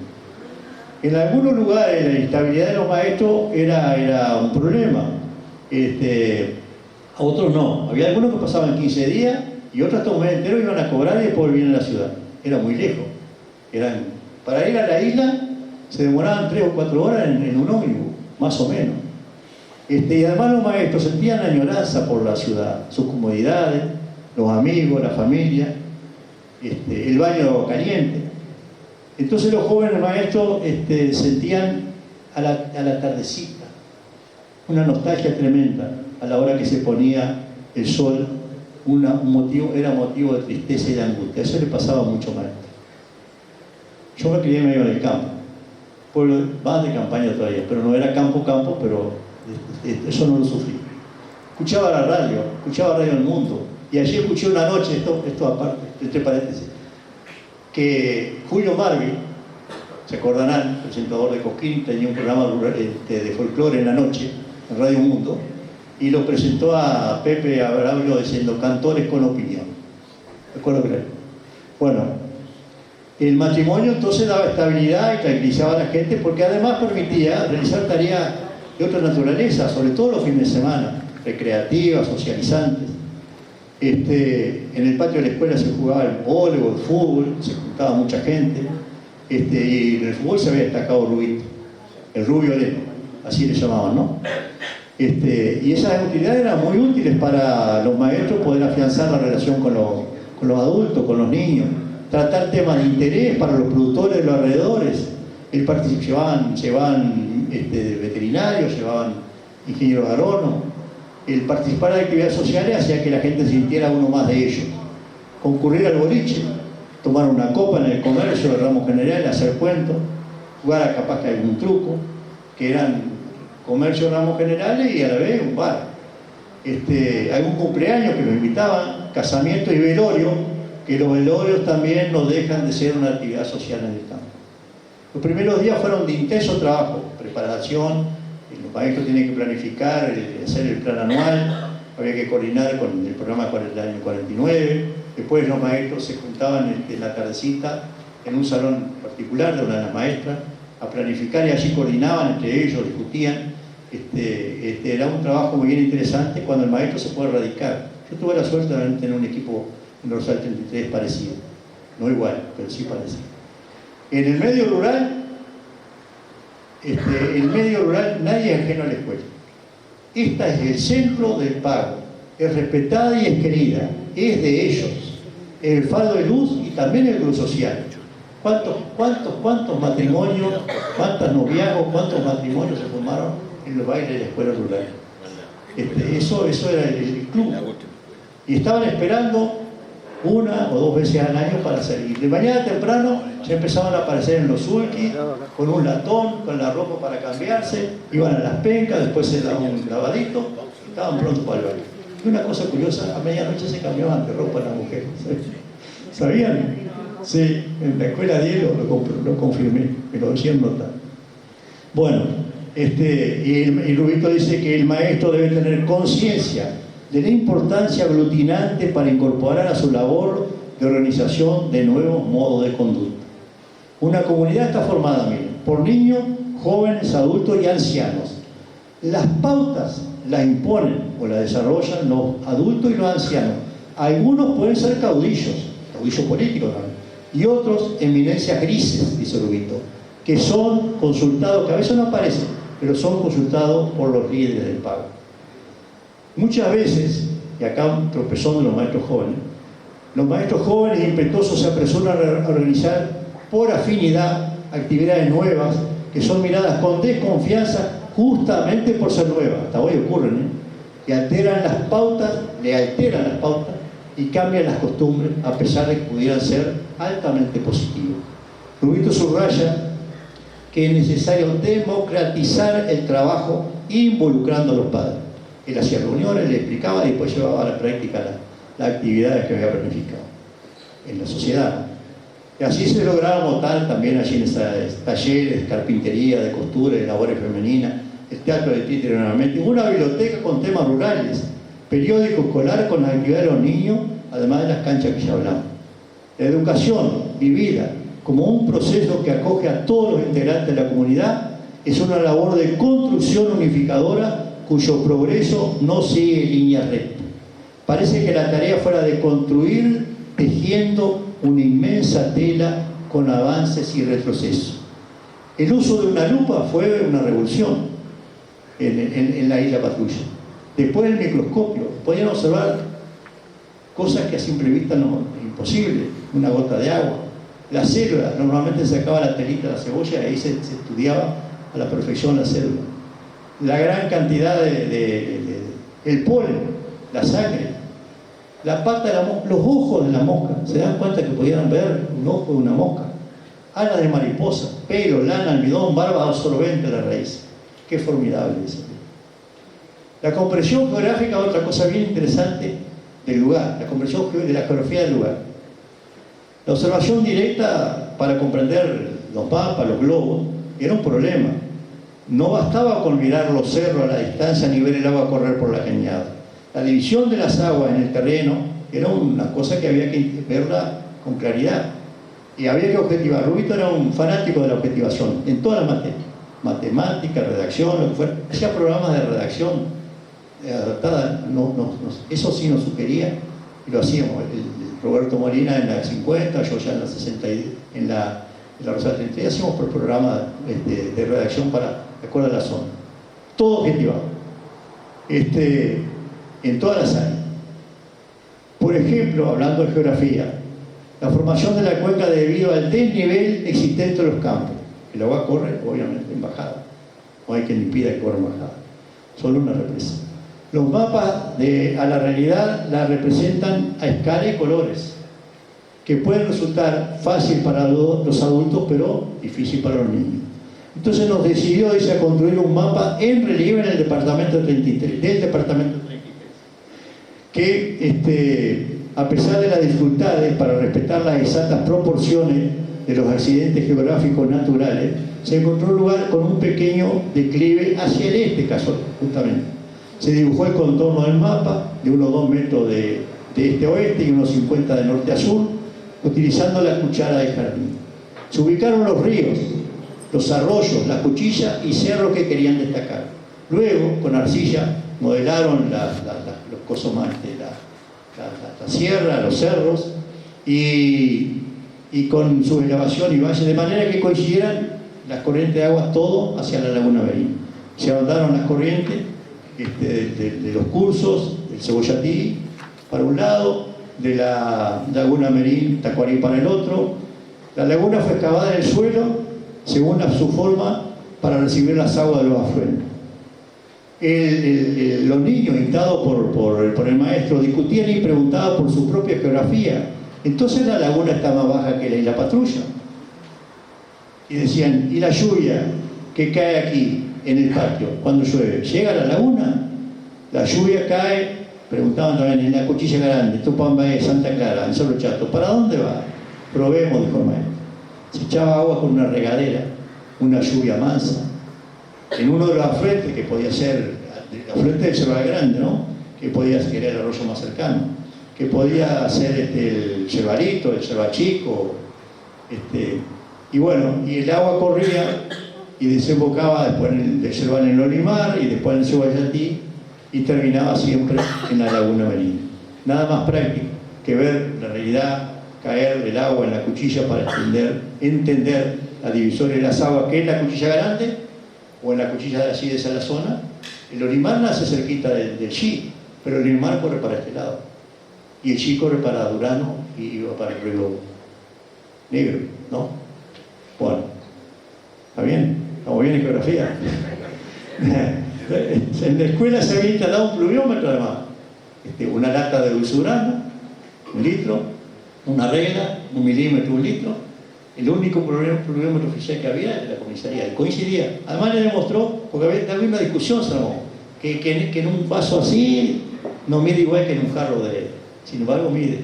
En algunos lugares la inestabilidad de los maestros era un problema. A otros no. Había algunos que pasaban 15 días y otros hasta un mes entero iban a cobrar y después volvían a la ciudad. Era muy lejos. Para ir a la isla se demoraban 3 o 4 horas en un ómnibus, más o menos. Y además los maestros sentían añoranza por la ciudad, sus comodidades, los amigos, la familia, el baño caliente. Entonces los jóvenes maestros sentían a la tardecita una nostalgia tremenda a la hora que se ponía el sol, era motivo de tristeza y de angustia. Eso le pasaba a muchos maestros. Yo me crié en medio del campo, pueblo más de campaña todavía, pero no era campo, pero eso no lo sufrí. Escuchaba la radio, Radio El Mundo, y allí escuché una noche, esto aparte, entre paréntesis, que Julio Marvi, se acordarán, presentador de Cosquín, tenía un programa de folclore en la noche, en Radio Mundo, y lo presentó a Pepe Abrabio diciendo cantores con opinión. ¿Recuerdo creer? Bueno, el matrimonio entonces daba estabilidad y tranquilizaba a la gente porque además permitía realizar tareas de otra naturaleza, sobre todo los fines de semana, recreativas, socializantes. En el patio de la escuela se jugaba el voleibol, el fútbol, se juntaba mucha gente, y en el fútbol se había destacado Rubito, el rubio Leno, así le llamaban, ¿no? Y esas actividades eran muy útiles para los maestros poder afianzar la relación con los adultos, con los niños, tratar temas de interés para los productores de los alrededores. Llevaban veterinarios, llevaban ingenieros agrónomos. El participar en actividades sociales hacía que la gente sintiera uno más de ellos. Concurrir al boliche, tomar una copa en el comercio de ramos generales, hacer cuentos, jugar a capaz que algún truco, que eran comercio de ramos generales y a la vez un bar. Algún cumpleaños que nos invitaban, casamiento y velorio, que los velorios también no dejan de ser una actividad social en el campo. Los primeros días fueron de intenso trabajo, preparación, los maestros tienen que planificar, hacer el plan anual, había que coordinar con el programa del año 49, después los maestros se juntaban en la tardecita en un salón particular de una de las maestras a planificar y allí coordinaban entre ellos, discutían. Era un trabajo muy bien interesante cuando el maestro se puede radicar. Yo tuve la suerte de tener un equipo en Rosal 33 parecido. no igual, pero sí parecido. En el medio rural, nadie es ajeno a la escuela. Esta es el centro del pago, es respetada y es querida, es de ellos, el faro de luz y también el club social. ¿Cuántos matrimonios, cuántos noviazgos, cuántos matrimonios se formaron en los bailes de la escuela rural? Eso era el club. Y estaban esperando 1 o 2 veces al año para salir. De mañana temprano ya empezaban a aparecer en los sulkis, con un latón, con la ropa para cambiarse, iban a las pencas, después se daban un lavadito, estaban prontos para el baile. Y una cosa curiosa, a medianoche se cambiaban de ropa las mujeres. ¿Sabían? Sí, en la escuela 10 lo confirmé, me lo decían notar. Bueno, y Rubito dice que el maestro debe tener conciencia de la importancia aglutinante para incorporar a su labor de organización de nuevos modos de conducta. Una comunidad está formada, miren, por niños, jóvenes, adultos y ancianos. Las pautas las imponen o las desarrollan los adultos y los ancianos. Algunos pueden ser caudillos políticos también, y otros eminencias grises, dice Rubito, que son consultados, que a veces no aparecen, pero son consultados por los líderes del pago. Muchas veces, y acá un tropezón de los maestros jóvenes e impetuosos se apresuran a organizar por afinidad actividades nuevas que son miradas con desconfianza justamente por ser nuevas. Hasta hoy ocurren, y le alteran las pautas y cambian las costumbres a pesar de que pudieran ser altamente positivas. Rubito subraya que es necesario democratizar el trabajo involucrando a los padres. Él hacía reuniones, le explicaba y después llevaba a la práctica las actividades que había planificado en la sociedad. Y así se lograba montar también allí en esos talleres de carpintería, de costura, de labores femeninas, el teatro de títere nuevamente, una biblioteca con temas rurales, periódico escolar con las actividades de los niños, además de las canchas que ya hablamos. La educación vivida como un proceso que acoge a todos los integrantes de la comunidad es una labor de construcción unificadora cuyo progreso no sigue líneas rectas. Parece que la tarea fuera de construir tejiendo una inmensa tela con avances y retrocesos. El uso de una lupa fue una revolución en la isla Patrulla. Después del microscopio, podían observar cosas que a simple vista no es imposible, una gota de agua. La célula, normalmente se sacaba la telita de la cebolla y ahí se estudiaba a la perfección la célula. La gran cantidad el polen, la sangre, la pata de la mosca, los ojos de la mosca, se dan cuenta que podían ver un ojo de una mosca, alas de mariposa, pelo, lana, almidón, barba absorbente de la raíz. Qué formidable eso. La comprensión geográfica es otra cosa bien interesante del lugar, la comprensión de la geografía del lugar. La observación directa para comprender los mapas, los globos, era un problema. No bastaba con mirar los cerros a la distancia ni ver el agua correr por la cañada. La división de las aguas en el terreno era una cosa que había que verla con claridad. Y había que objetivar. Rubito era un fanático de la objetivación, en todas las materias. Matemática, redacción, lo que fuera. Hacía programas de redacción adaptada. Eso sí nos sugería, y lo hacíamos. Roberto Molina en la 50, yo ya en la 60, en la Rosada 30, hacíamos por programa de redacción para, de acuerdo a la zona. Todo objetivado. En todas las áreas. Por ejemplo, hablando de geografía, la formación de la cuenca debido al desnivel existente en los campos. El agua corre, obviamente, en bajada. No hay quien impida que corra en bajada. Solo una represa. Los mapas a la realidad la representan a escala y colores, que pueden resultar fácil para los adultos, pero difícil para los niños. Entonces nos decidió, dice, a construir un mapa en relieve en el departamento 33, del departamento 33, que a pesar de las dificultades para respetar las exactas proporciones de los accidentes geográficos naturales, se encontró un lugar con un pequeño declive hacia el este, justamente. Se dibujó el contorno del mapa de unos 2 metros de este a oeste y unos 50 de norte a sur, utilizando la cuchara de jardín. Se ubicaron los ríos, los arroyos, las cuchillas y cerros que querían destacar. Luego, con arcilla, modelaron los cosos más, la sierra, los cerros, y y con su elevación y valle, de manera que coincidieran las corrientes de agua todo hacia la laguna Merín. Se anotaron las corrientes de los cursos, del Cebollatí para un lado, de la laguna Merín, Tacuarí para el otro. La laguna fue excavada en el suelo según su forma para recibir las aguas de los afluentes. Los niños, instados por el maestro, discutían y preguntaban por su propia geografía. Entonces la laguna está más baja que la isla Patrulla. Y decían, ¿y la lluvia que cae aquí en el patio cuando llueve? ¿Llega a la laguna? La lluvia cae, preguntaban también, en la Cuchilla Grande, Tupambaé, Santa Clara, en Cerro Chato. ¿Para dónde va? Probemos, dijo el maestro. Se echaba agua con una regadera, una lluvia mansa. En uno de los afluentes, que podía ser el afluente del Cerro Grande, ¿no? Que podía ser el arroyo más cercano, que podía ser el Cervarito, el Cervachico, y bueno, y el agua corría y desembocaba después del Cerval en el Olimar y después en el Cebollatí y terminaba siempre en la laguna Merín. Nada más práctico que ver la realidad caer del agua en la cuchilla para entender la divisoria de las aguas, que es la Cuchilla Grande o en la cuchilla de allí de esa la zona. El Olimar nace cerquita del Chi, pero el Olimar corre para este lado y el Chi corre para Durano y va para el Río Negro, ¿no? Bueno, ¿está bien? ¿Estamos bien en geografía? En la escuela se había instalado un pluviómetro además, una lata de dulce Durano, 1 litro, una regla, 1 milímetro, 1 litro. El único pluviómetro oficial que había era la comisaría, coincidía. Además le demostró, porque había una discusión, que en un vaso así no mide igual que en un jarro de... Sin embargo mide.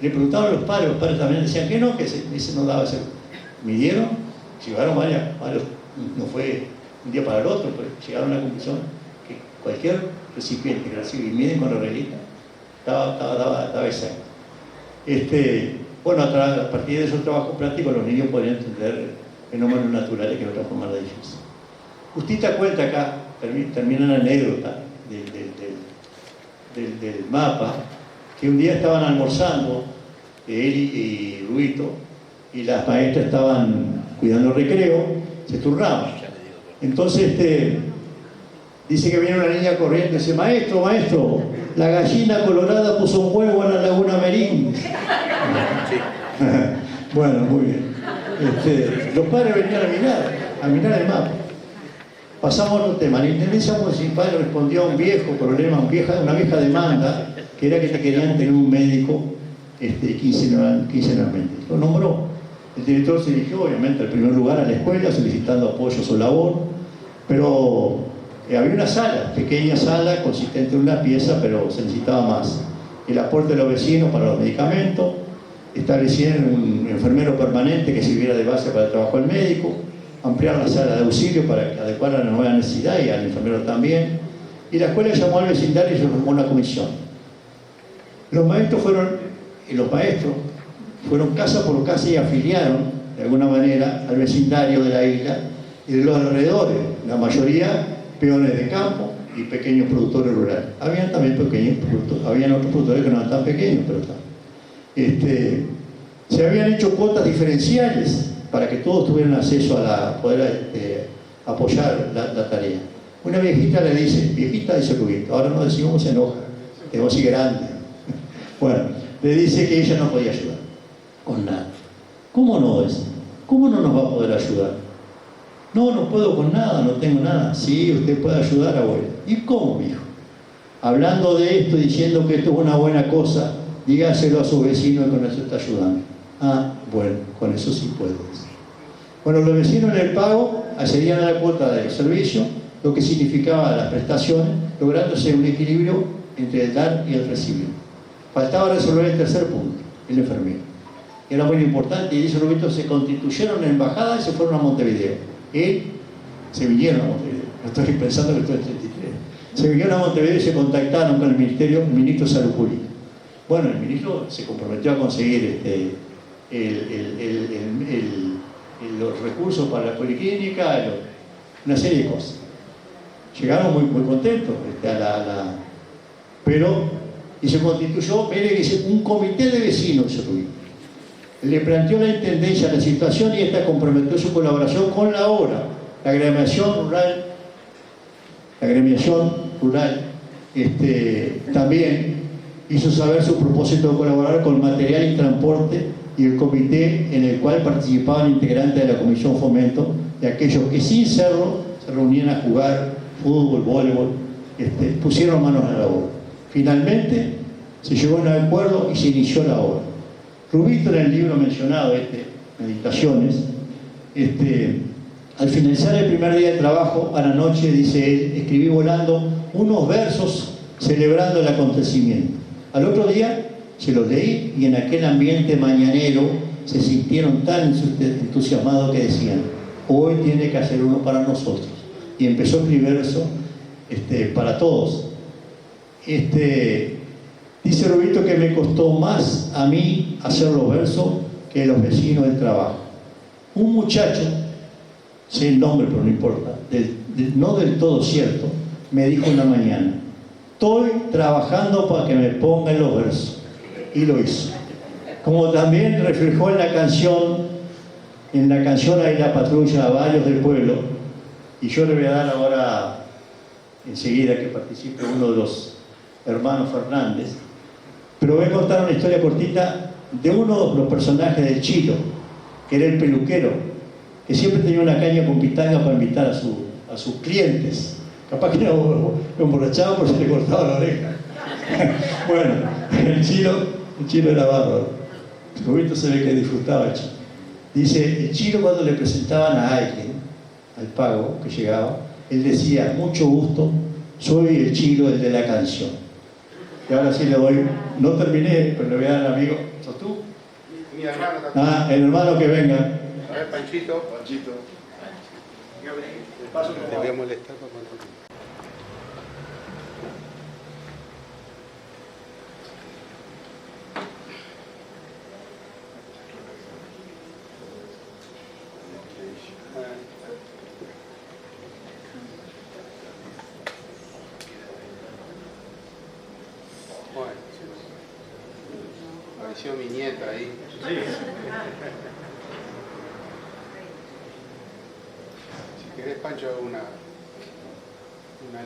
Le preguntaban a los padres también decían que no, que ese no daba ese. Midieron, llegaron varios, no fue un día para el otro, pero llegaron a la conclusión que cualquier recipiente que recibe y miden con la reglita estaba exacto. Bueno, a partir de esos trabajos prácticos los niños podrían entender fenómenos naturales que de otra forma era difícil. Justita cuenta acá, termina la anécdota del mapa, que un día estaban almorzando él y Ruito, y las maestras estaban cuidando el recreo, se turnaban. Entonces dice que viene una niña corriendo y dice, maestro, la gallina colorada puso un huevo en la laguna Merín. Bueno, muy bien. Los padres venían a mirar el mapa. Pasamos a otro tema. La Intendencia Municipal respondió a un viejo problema, una vieja demanda, que era que te querían tener un médico quincenalmente. Lo nombró. El director se dirigió, obviamente, al primer lugar a la escuela, solicitando apoyo a su labor, pero había una sala, pequeña sala, consistente en una pieza, pero se necesitaba más. El aporte de los vecinos para los medicamentos, establecieron un enfermero permanente que sirviera de base para el trabajo del médico, ampliar la sala de auxilio para adecuar a la nueva necesidad y al enfermero también. Y la escuela llamó al vecindario y se formó una comisión. Los maestros fueron casa por casa y afiliaron de alguna manera al vecindario de la isla y de los alrededores, la mayoría peones de campo y pequeños productores rurales. Habían también habían otros productores que no eran tan pequeños, pero se habían hecho cuotas diferenciales para que todos tuvieran acceso a poder apoyar la tarea. Una viejita le dice, dice Rubito, ahora no decimos se enoja, tenemos así grande. Bueno, le dice que ella no podía ayudar con nada. ¿Cómo no es? ¿Cómo no nos va a poder ayudar? No puedo con nada, no tengo nada. Sí, usted puede ayudar, abuela. ¿Y cómo, mijo? Hablando de esto, diciendo que esto es una buena cosa, dígaselo a su vecino y con eso está ayudando. Ah, bueno, con eso sí puedo. Bueno, los vecinos en el pago accedían a la cuota del servicio, lo que significaba las prestaciones, lográndose un equilibrio entre el dar y el recibir. Faltaba resolver el tercer punto, el enfermero. Era muy importante y esos lobitos se constituyeron en embajada y se fueron a Montevideo. Se vinieron a Montevideo. No estoy pensando que esto es 33. Se vinieron a Montevideo y se contactaron con el ministro de Salud Pública. Bueno, el ministro se comprometió a conseguir los recursos para la policlínica, una serie de cosas. Llegaron muy contentos pero y se constituyó, mire, un comité de vecinos, Le planteó a la Intendencia la situación y esta comprometió su colaboración con la obra. La agremiación rural también hizo saber su propósito de colaborar con material y transporte y el comité en el cual participaban integrantes de la Comisión Fomento de aquellos que sin serlo se reunían a jugar fútbol, voleibol, pusieron manos a la obra. Finalmente se llegó a un acuerdo y se inició la obra. Rubito, en el libro mencionado, Meditaciones, al finalizar el primer día de trabajo, a la noche, dice él, escribí volando unos versos celebrando el acontecimiento. Al otro día se los leí y en aquel ambiente mañanero se sintieron tan entusiasmados que decían, hoy tiene que hacer uno para nosotros. Y empezó a escribir verso para todos. Dice Rubito que me costó más a mí hacer los versos que los vecinos del trabajo. Un muchacho, sé el nombre pero no importa, no del todo cierto, me dijo una mañana, estoy trabajando para que me pongan los versos. Y lo hizo. Como también reflejó en la canción Hay la patrulla, varios del pueblo, y yo le voy a dar ahora, enseguida que participe uno de los hermanos Fernández, pero voy a contar una historia cortita de uno de los personajes del Chilo, que era el peluquero, que siempre tenía una caña con pitanga para invitar a sus clientes. Capaz que lo emborrachaba porque se le cortaba la oreja. Bueno, el Chilo era bárbaro. Rubito se ve que disfrutaba el Chilo. Dice, el Chilo cuando le presentaban a alguien, al pago que llegaba, él decía, mucho gusto, soy el Chilo, el de la canción. Y ahora sí le doy, no terminé, pero le voy a dar al amigo. ¿Sos tú? Mi hermano también. Ah, el hermano que venga. A ver, Panchito. Te voy a molestar para contar. Bueno, apareció mi nieta ahí. Si querés, Pancho, hago una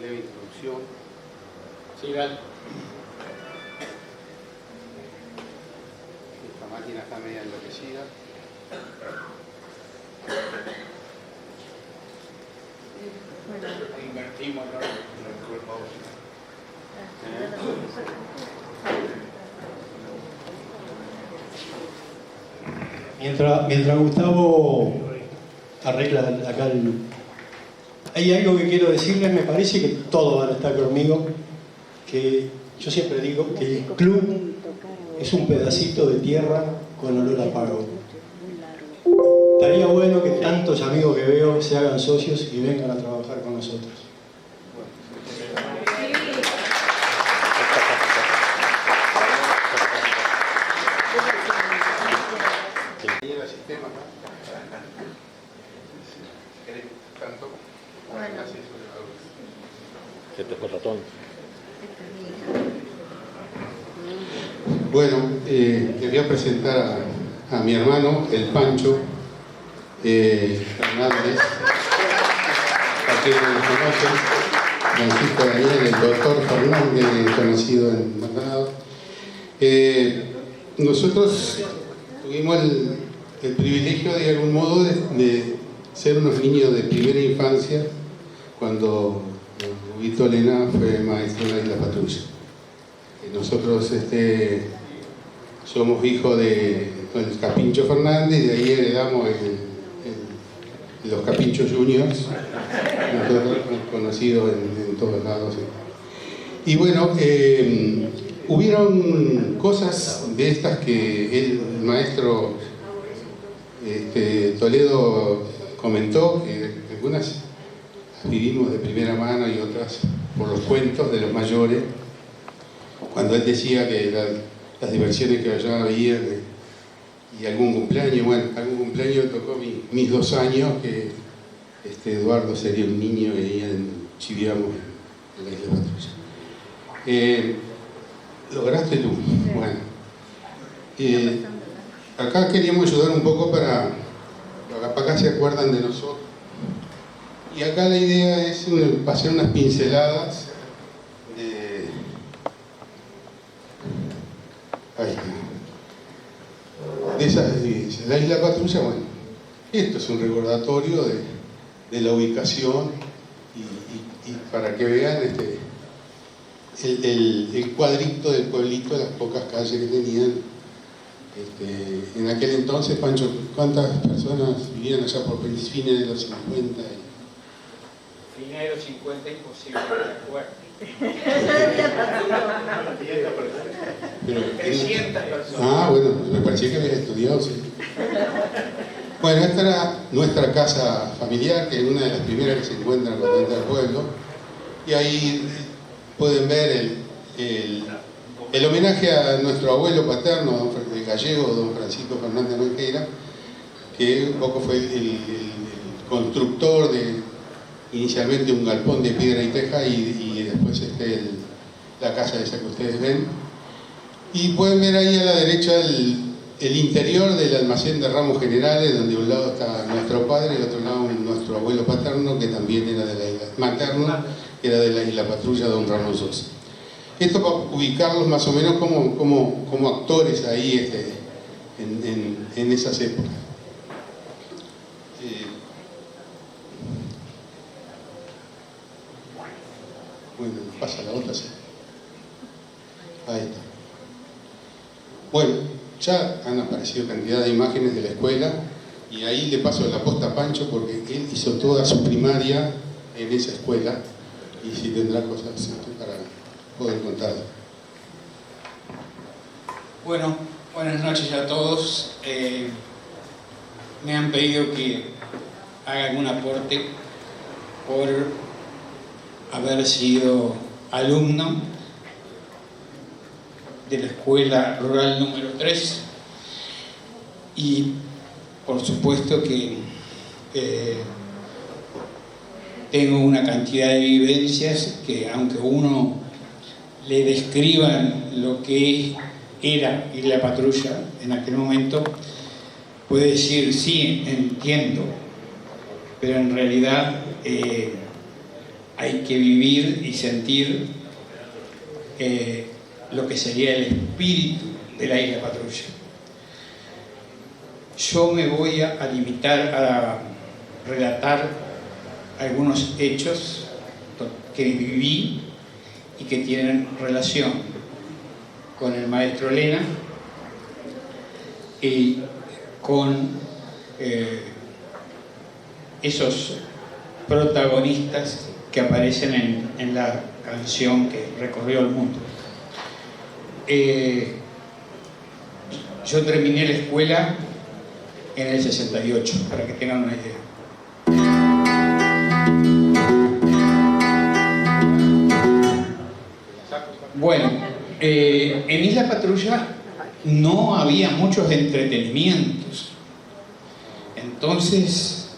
leve introducción. Sí, dale. Esta máquina está media enloquecida. Invertimos, ¿no? Mientras Gustavo arregla acá hay algo que quiero decirles, me parece que todos van a estar conmigo, que yo siempre digo que el club es un pedacito de tierra con olor a pago. Estaría bueno que tantos amigos que veo se hagan socios y vengan a trabajar con nosotros. Se te fue el ratón. Bueno, les voy a presentar a mi hermano, el Pancho Fernández, a quien conocen, Francisco Daniel, el doctor Fernández, conocido en Maldonado. Nosotros tuvimos el privilegio, de algún modo, de ser unos niños de primera infancia cuando Huguito Lena fue maestro de la patrulla. Nosotros somos hijos de el Capincho Fernández y de ahí heredamos los Capinchos Juniors, nosotros conocidos en todos lados. Y bueno, hubieron cosas de estas que el maestro Toledo comentó, que algunas vivimos de primera mano y otras por los cuentos de los mayores, cuando él decía que las diversiones que allá había y algún cumpleaños tocó mis 2 años, que Eduardo sería un niño y ahí chiviamos en la isla Patrulla. Lograste tú. Bueno, acá queríamos ayudar un poco para acá se acuerdan de nosotros. Y acá la idea es hacer unas pinceladas de... Ahí está. De la Isla Patrulla, bueno, esto es un recordatorio de la ubicación y para que vean el cuadrito del pueblito, las pocas calles que tenían. En aquel entonces, Pancho, ¿cuántas personas vivían allá por fines de los 50? Fines de los 50, imposible de acuerdo. 300 personas. Ah, bueno, me parecía que habías estudiado, sí. Bueno, esta era nuestra casa familiar, que es una de las primeras que se encuentra en la Convento del Pueblo. Y ahí pueden ver el homenaje a nuestro abuelo paterno, el gallego, don Francisco Fernández Manquera, que un poco fue el constructor de inicialmente un galpón de piedra y teja y después la casa esa que ustedes ven. Y pueden ver ahí a la derecha el interior del almacén de ramos generales, donde a un lado está nuestro padre y al otro lado nuestro abuelo paterno, que también era de la isla, materno, que era de la Isla Patrulla, don Ramón Sosa. Esto para ubicarlos más o menos como actores ahí en esas épocas. Bueno, pasa la otra, sí. Ahí está. Bueno, ya han aparecido cantidad de imágenes de la escuela y ahí le paso la posta a Pancho porque él hizo toda su primaria en esa escuela y si tendrá cosas para poder contar. Bueno, buenas noches a todos. Me han pedido que haga algún aporte por haber sido alumno de la Escuela Rural número 3 y por supuesto que tengo una cantidad de vivencias que aunque uno le describan lo que era Isla Patrulla en aquel momento, puede decir sí, entiendo, pero en realidad hay que vivir y sentir lo que sería el espíritu de la Isla Patrulla. Yo me voy a limitar a relatar algunos hechos que viví y que tienen relación con el maestro Lena y con esos protagonistas que aparecen en la canción que recorrió el mundo. Yo terminé la escuela en el 68, para que tengan una idea. Bueno, en Isla Patrulla no había muchos entretenimientos. Entonces,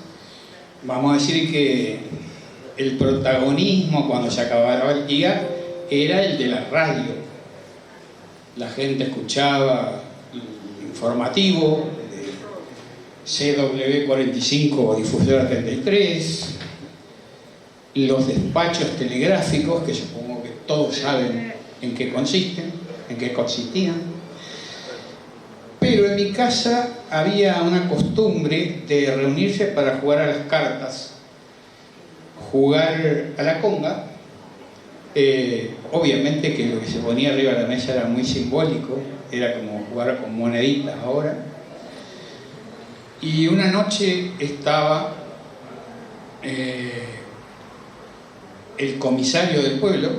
vamos a decir que el protagonismo cuando se acababa el día era el de la radio. La gente escuchaba el informativo de CW45 o Difusora 33, los despachos telegráficos, que supongo que todos saben en qué consistían. Pero en mi casa había una costumbre de reunirse para jugar a las cartas, jugar a la conga. Obviamente que lo que se ponía arriba de la mesa era muy simbólico, era como jugar con moneditas ahora. Y una noche estaba el comisario del pueblo,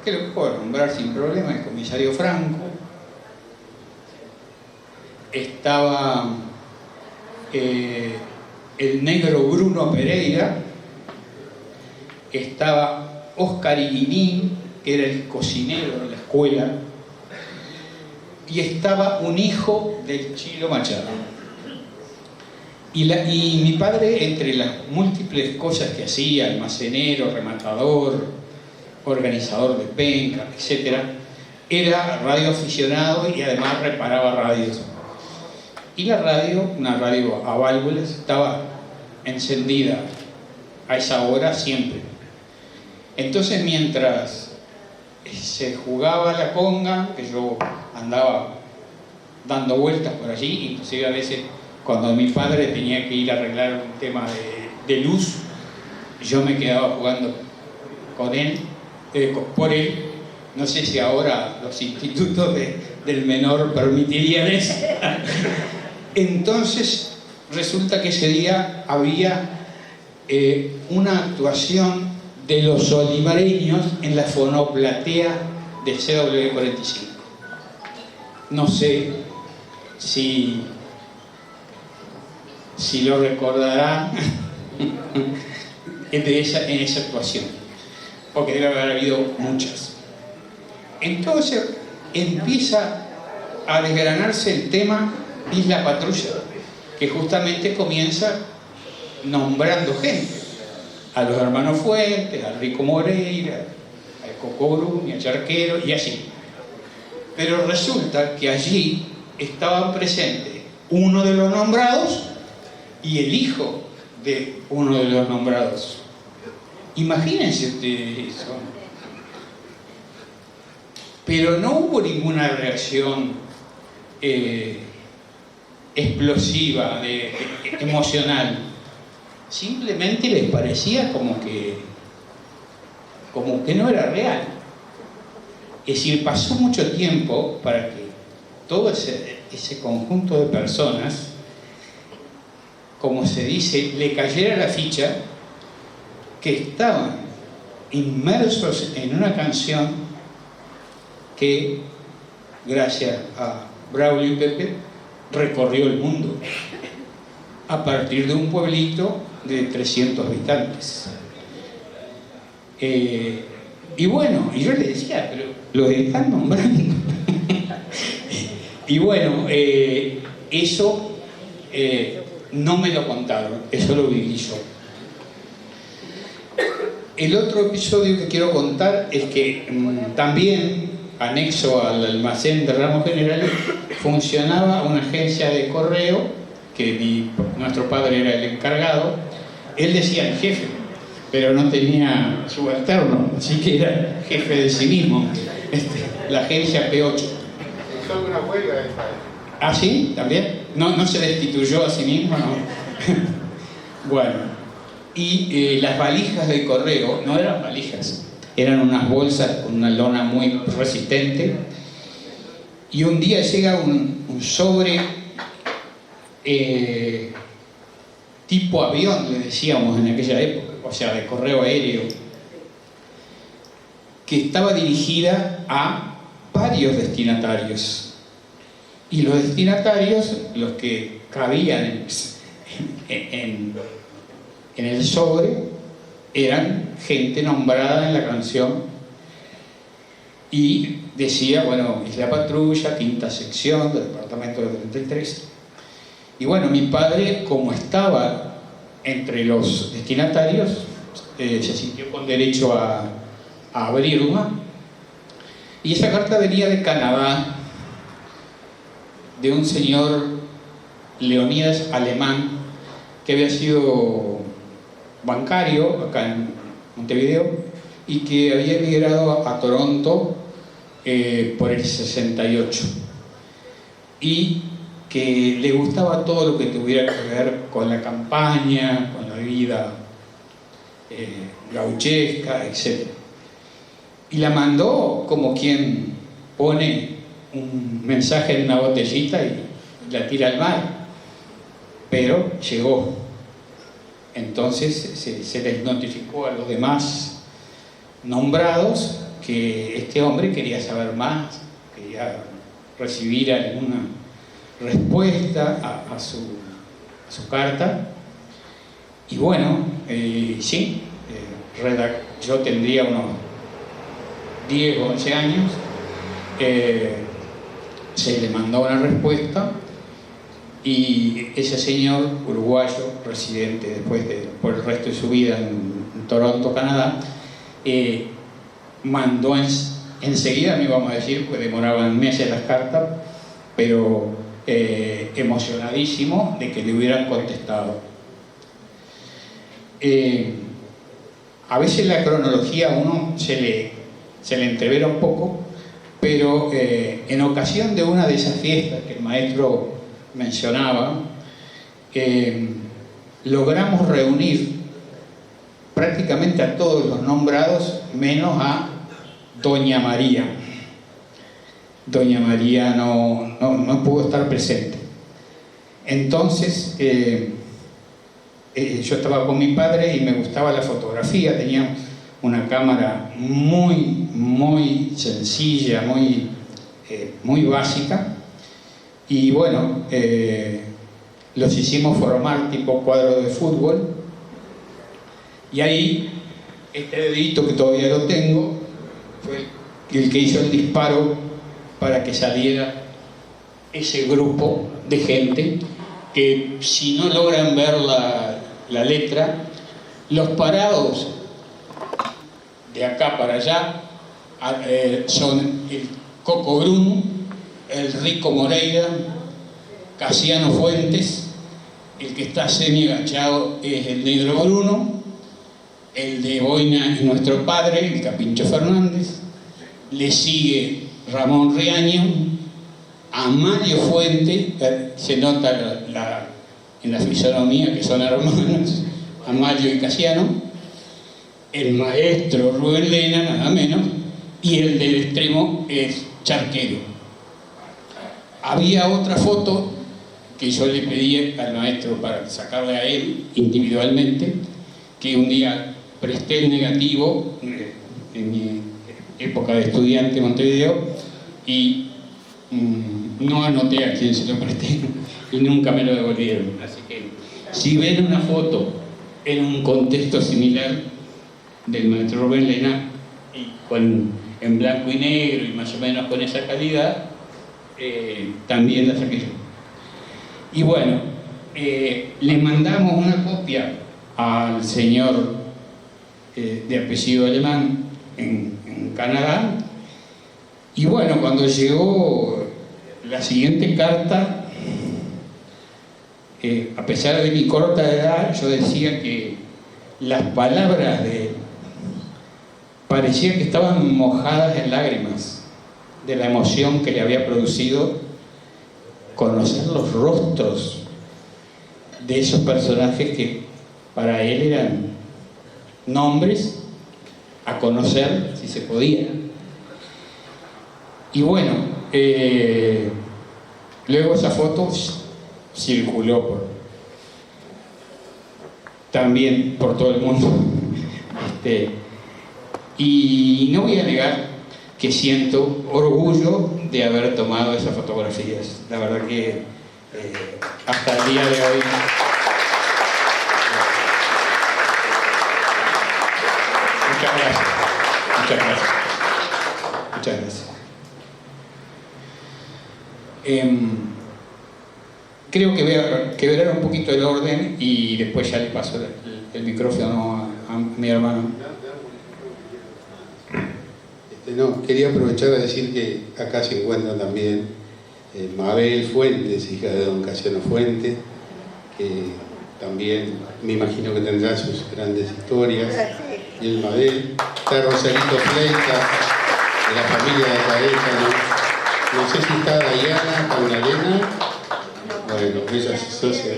que lo puedo nombrar sin problema, el comisario Franco. Estaba el negro Bruno Pereira, estaba Oscar Iguinín, que era el cocinero de la escuela, y estaba un hijo del Chilo Machado. Y mi padre, entre las múltiples cosas que hacía, almacenero, rematador, organizador de penca, etc., era radioaficionado y además reparaba radios. Y la radio, una radio a válvulas, estaba encendida a esa hora siempre. Entonces, mientras se jugaba la conga, que yo andaba dando vueltas por allí, inclusive a veces cuando mi padre tenía que ir a arreglar un tema de luz, yo me quedaba jugando con él, por él. No sé si ahora los institutos del menor permitirían eso. Entonces resulta que ese día había una actuación de los olivareños en la fonoplatea de CW45. No sé si lo recordarán en esa actuación, porque debe haber habido muchas. Entonces empieza a desgranarse el tema Isla Patrulla, que justamente comienza nombrando gente, a los hermanos Fuentes, a Rico Moreira, a Coco Bruni, a Charquero y así. Pero resulta que allí estaban presentes uno de los nombrados y el hijo de uno de los nombrados. Imagínense ustedes eso. Pero no hubo ninguna reacción explosiva, emocional. Simplemente les parecía como que no era real. Es decir, pasó mucho tiempo para que todo ese conjunto de personas, como se dice, le cayera la ficha que estaban inmersos en una canción que, gracias a Braulio y Pepe, recorrió el mundo a partir de un pueblito de 300 habitantes. Y bueno, y yo le decía, pero los están nombrando. Y bueno, eso no me lo contaron, eso lo viví yo. El otro episodio que quiero contar es que también, anexo al almacén de ramos generales, funcionaba una agencia de correo, que nuestro padre era el encargado. Él decía el jefe, pero no tenía subalterno, así que era jefe de sí mismo. La agencia P8. ¿Hizo alguna huelga esta? ¿Ah, sí? ¿También? ¿No se destituyó a sí mismo? No. Bueno, y las valijas de correo no eran valijas, eran unas bolsas con una lona muy resistente. Y un día llega un sobre tipo avión, le decíamos en aquella época, o sea, de correo aéreo, que estaba dirigida a varios destinatarios. Y los destinatarios, los que cabían en el sobre, eran gente nombrada en la canción. Y decía, bueno, Isla Patrulla, quinta sección del departamento de 33. Y bueno, mi padre, como estaba entre los destinatarios, se sintió con derecho a abrirla. Y esa carta venía de Canadá, de un señor Leonidas Alemán, que había sido bancario acá en Montevideo y que había emigrado a Toronto por el 68, y que le gustaba todo lo que tuviera que ver con la campaña, con la vida gauchesca, etc. Y la mandó como quien pone un mensaje en una botellita y la tira al mar, pero llegó. Entonces se les notificó a los demás nombrados que este hombre quería saber más, quería recibir alguna respuesta a su carta. Y bueno, sí, yo tendría unos 10 o 11 años, se le mandó una respuesta y ese señor uruguayo, residente después por el resto de su vida en Toronto, Canadá, mandó enseguida, no íbamos a decir, pues demoraban meses las cartas, pero emocionadísimo de que le hubieran contestado. A veces la cronología a uno se le entrevera un poco, pero en ocasión de una de esas fiestas que el maestro mencionaba, logramos reunir prácticamente a todos los nombrados, menos a Doña María. Doña María no pudo estar presente. Entonces, yo estaba con mi padre y me gustaba la fotografía, tenía una cámara muy sencilla, muy básica, y bueno, los hicimos formar tipo cuadro de fútbol, y ahí este dedito que todavía lo tengo fue el que hizo el disparo para que saliera ese grupo de gente que, si no logran ver la letra, los parados de acá para allá son el Coco Bruno, el Rico Moreira, Casiano Fuentes, el que está semi-agachado es el Negro Bruno, el de Boina es nuestro padre, el Capincho Fernández, le sigue Ramón Riaño, Amalio Fuente, se nota en la fisonomía que son hermanos, Amalio y Casiano, el maestro Rubén Lena, nada menos, y el del extremo es Charquero. Había otra foto que yo le pedí al maestro para sacarle a él individualmente, que un día presté el negativo en mi época de estudiante en Montevideo y no anoté a quién se lo presté y nunca me lo devolvieron. Así que si ven una foto en un contexto similar del maestro Rubén Lena y en blanco y negro y más o menos con esa calidad, también la saqué yo. Y bueno, le mandamos una copia al señor de apellido alemán en Canadá, y bueno, cuando llegó la siguiente carta, a pesar de mi corta edad, yo decía que las palabras de él parecía que estaban mojadas en lágrimas de la emoción que le había producido conocer los rostros de esos personajes que para él eran nombres a conocer si se podía. Y bueno, luego esa foto circuló también por todo el mundo. Y no voy a negar que siento orgullo de haber tomado esas fotografías. La verdad que hasta el día de hoy... Muchas gracias. Creo que voy a quebrar un poquito el orden y después ya le paso el micrófono a mi hermano. No, quería aprovechar a decir que acá se encuentra también Mabel Fuentes, hija de don Casiano Fuentes, que también me imagino que tendrá sus grandes historias. Y el Mabel, está Rosalito Fleita, de la familia de Cabeza, no sé si está Dayana, Paulina, bueno, ella se asocia.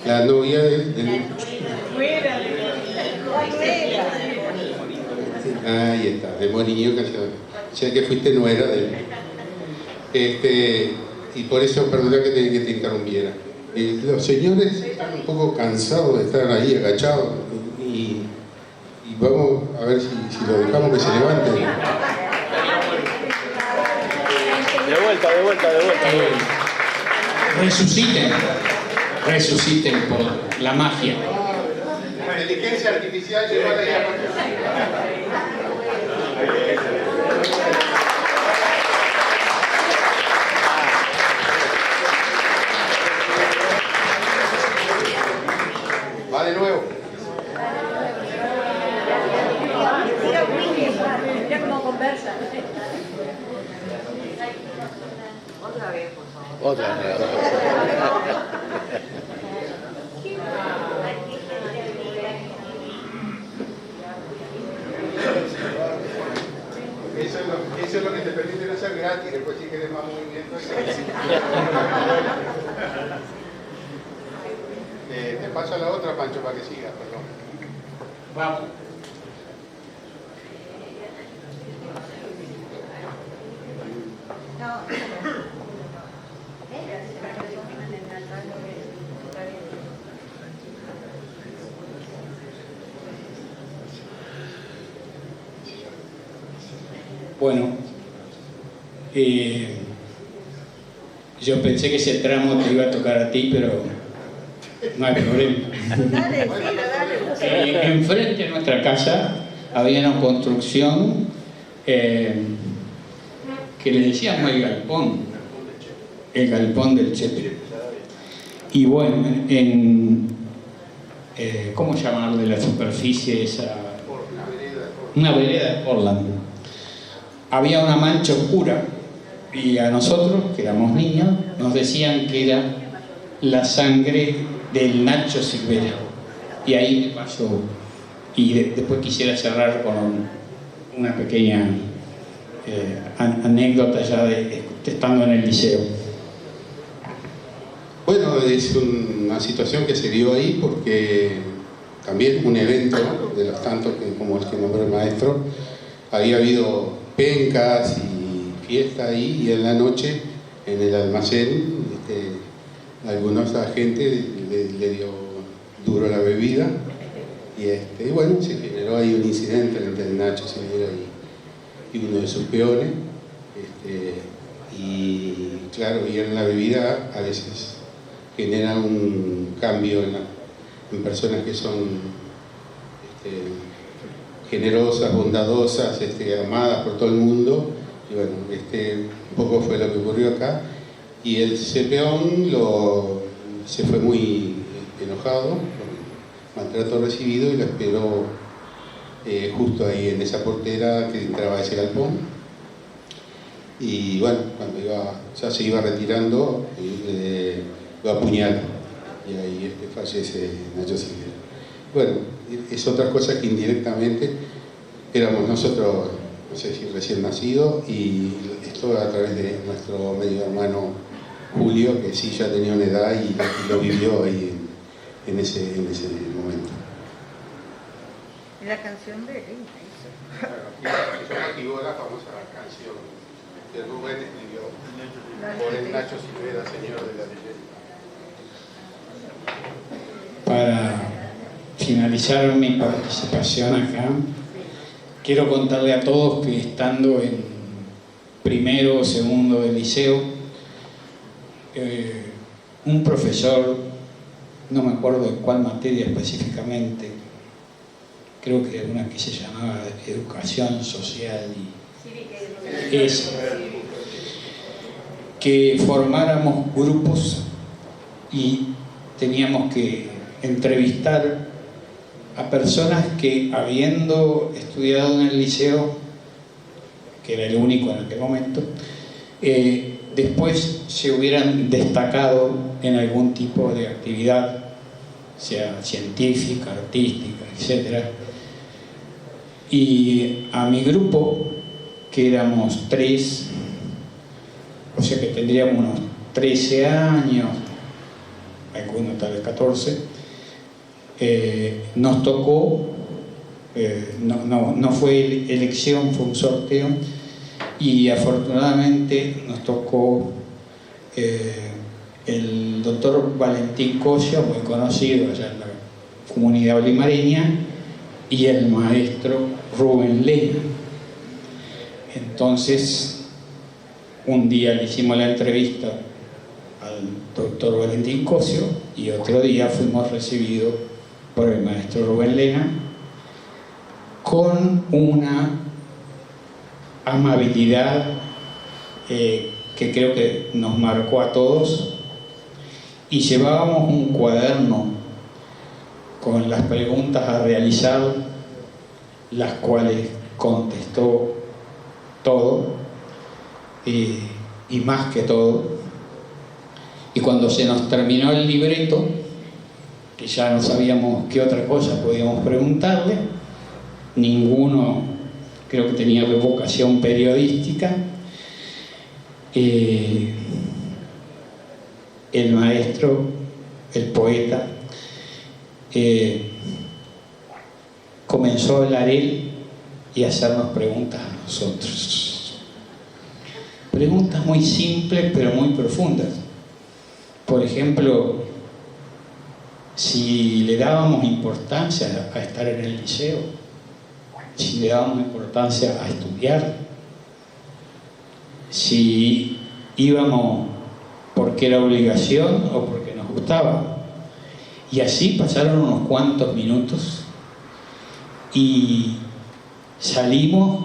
La novia del... Ahí está, de Moriño, ya que fuiste nuera de él. Y por eso, perdona que te interrumpiera. Los señores están un poco cansados de estar ahí agachados y vamos a ver si lo dejamos que se levante. De vuelta. Resuciten por la magia. La inteligencia artificial llegó a la va de nuevo. Mira cómo conversa. Otra vez, por favor. Otra vez. Eso es lo que te permiten hacer gratis, después si quieres más movimiento. Te paso a la otra, Pancho, para que sigas, perdón. Vamos. Bueno, yo pensé que ese tramo te iba a tocar a ti, pero no hay problema. Enfrente de nuestra casa había una construcción que le decíamos el galpón del Chepe. Y bueno, ¿cómo llamarle la superficie esa? Una vereda de Portland. Había una mancha oscura y a nosotros, que éramos niños, nos decían que era la sangre del Nacho Silvera. Y ahí me pasó. Y después quisiera cerrar con una pequeña anécdota ya de estando en el liceo. Bueno, es una situación que se dio ahí porque también un evento de los tantos como el que nombró el maestro, había habido pencas y fiesta ahí, y en la noche en el almacén algunos agentes le dio duro la bebida y bueno, se generó ahí un incidente entre el Nacho Silvera y uno de sus peones, y claro, y en la bebida a veces genera un cambio en personas que son generosas, bondadosas, amadas por todo el mundo. Y bueno, un poco fue lo que ocurrió acá. Y el peón se fue muy enojado, maltrato recibido, y lo esperó justo ahí en esa portera que entraba a ese galpón. Y bueno, cuando ya se iba retirando, lo apuñala. Y ahí fallece Nacho Silvera. Bueno, es otra cosa que indirectamente éramos nosotros, no sé si recién nacidos, y esto a través de nuestro medio hermano Julio, que sí ya tenía una edad y lo vivió ahí en ese momento. La canción de Elena hizo. Eso motivó la famosa canción que Rubén escribió por el Nacho Silvera, señor de la leyenda. Para finalizar mi participación acá, quiero contarle a todos que estando en primero o segundo de liceo, un profesor, no me acuerdo de cuál materia específicamente, creo que era una que se llamaba Educación Social y eso, que formáramos grupos y teníamos que entrevistar a personas que, habiendo estudiado en el liceo, que era el único en aquel momento, después se hubieran destacado en algún tipo de actividad, sea científica, artística, etc. Y a mi grupo, que éramos 3, o sea que tendríamos unos 13 años, algunos tal vez 14, nos tocó, no fue elección, fue un sorteo, y afortunadamente nos tocó el doctor Valentín Cosio, muy conocido allá en la comunidad olimareña, y el maestro Rubén Lena. Entonces, un día le hicimos la entrevista al doctor Valentín Cosio y otro día fuimos recibidos por el maestro Rubén Lena con una amabilidad que creo que nos marcó a todos, y llevábamos un cuaderno con las preguntas a realizar, las cuales contestó todo, y más que todo cuando se nos terminó el libreto, que ya no sabíamos qué otra cosa podíamos preguntarle, ninguno creo que tenía vocación periodística, el maestro, el poeta, comenzó a hablar él y a hacernos preguntas a nosotros. Preguntas muy simples pero muy profundas. Por ejemplo, si le dábamos importancia a estar en el liceo, si le dábamos importancia a estudiar, si íbamos porque era obligación o porque nos gustaba. Y así pasaron unos cuantos minutos y salimos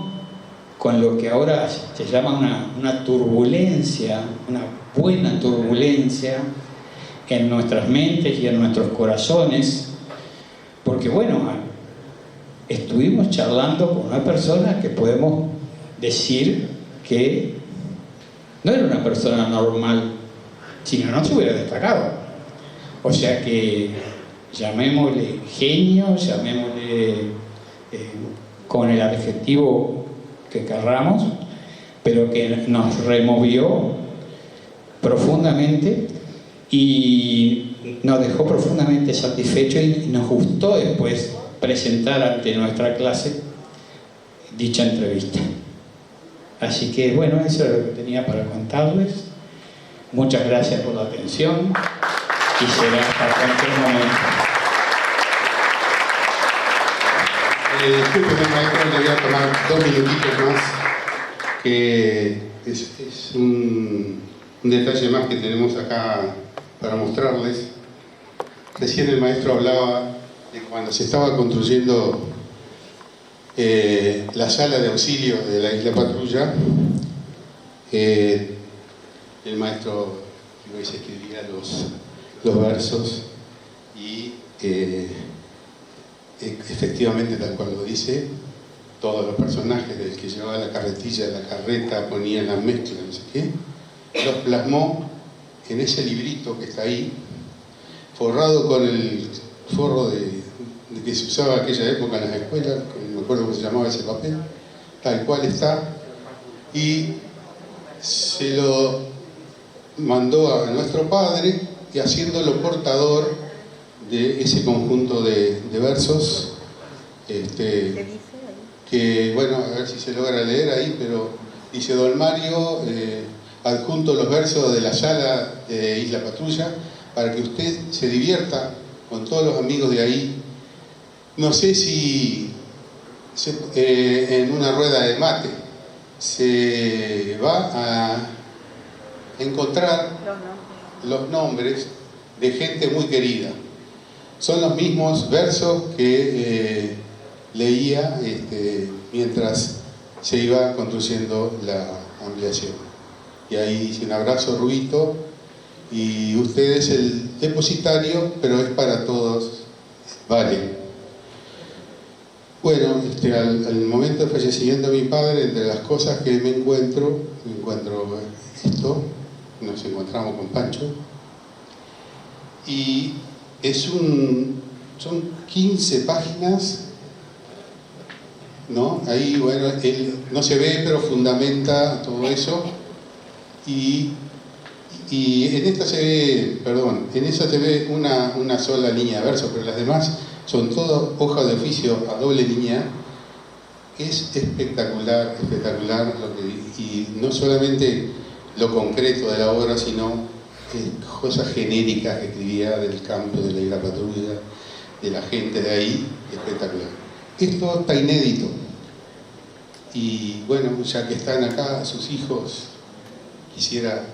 con lo que ahora se llama una turbulencia, una buena turbulencia en nuestras mentes y en nuestros corazones, porque bueno, estuvimos charlando con una persona que podemos decir que no era una persona normal, sino no se hubiera destacado. O sea que llamémosle genio, llamémosle con el adjetivo que querramos, pero que nos removió profundamente y nos dejó profundamente satisfechos y nos gustó después presentar ante nuestra clase dicha entrevista. Así que bueno, eso es lo que tenía para contarles. Muchas gracias por la atención y será hasta cualquier momento. Disculpe, maestro, le voy a tomar 2 minutitos más, que es un detalle más que tenemos acá para mostrarles. Recién el maestro hablaba de cuando se estaba construyendo la sala de auxilio de la Isla Patrulla. El maestro Luis escribía los versos y efectivamente, tal cual lo dice, todos los personajes del que llevaba la carretilla, la carreta, ponía la mezcla, no sé qué, los plasmó en ese librito que está ahí, forrado con el forro de que se usaba en aquella época en las escuelas, no me acuerdo cómo se llamaba ese papel, tal cual está, y se lo mandó a nuestro padre, y haciéndolo portador de ese conjunto de versos, que bueno, a ver si se logra leer ahí, pero dice: Don Mario, adjunto los versos de la sala de Isla Patrulla para que usted se divierta con todos los amigos de ahí. No sé si en una rueda de mate se va a encontrar los nombres de gente muy querida. Son los mismos versos que leía mientras se iba construyendo la ampliación. Y ahí dice: un abrazo, Ruito, y usted es el depositario, pero es para todos, vale. Bueno, al momento del fallecimiento de mi padre, entre las cosas que me encuentro esto, nos encontramos con Pancho, y son 15 páginas, ¿no? Ahí, bueno, él no se ve, pero fundamenta todo eso, y en esta se ve, en esa se ve una sola línea de verso, pero las demás son todas hojas de oficio a doble línea. Es espectacular, espectacular, y no solamente lo concreto de la obra, sino cosas genéricas que escribía del campo, de la Isla Patrulla, de la gente de ahí, espectacular. Esto está inédito, y bueno, ya que están acá sus hijos, quisiera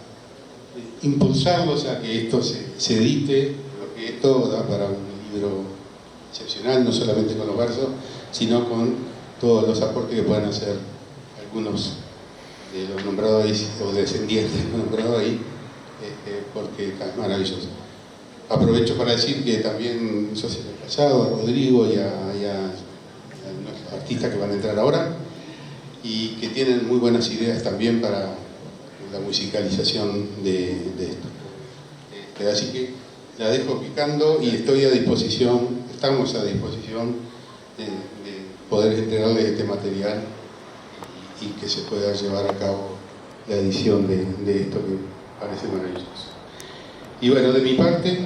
impulsarlos a que esto se edite, porque esto da para un libro excepcional, no solamente con los versos, sino con todos los aportes que puedan hacer algunos de los nombrados ahí, o descendientes de los nombrados ahí, porque es maravilloso. Aprovecho para decir que también soy el pasado, a Rodrigo y a los artistas que van a entrar ahora, y que tienen muy buenas ideas también para la musicalización de esto. Así que la dejo picando y estoy a disposición, estamos a disposición de poder entregarles este material y que se pueda llevar a cabo la edición de esto que parece maravilloso. Y bueno, de mi parte,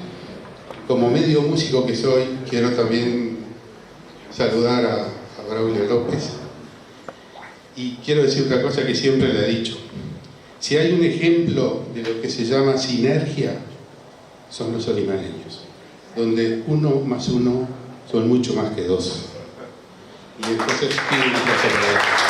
como medio músico que soy, quiero también saludar a Braulio López. Y quiero decir otra cosa que siempre le he dicho. Si hay un ejemplo de lo que se llama sinergia, son los olimareños, donde 1 más 1 son mucho más que 2. Y entonces tiene una cosa para eso.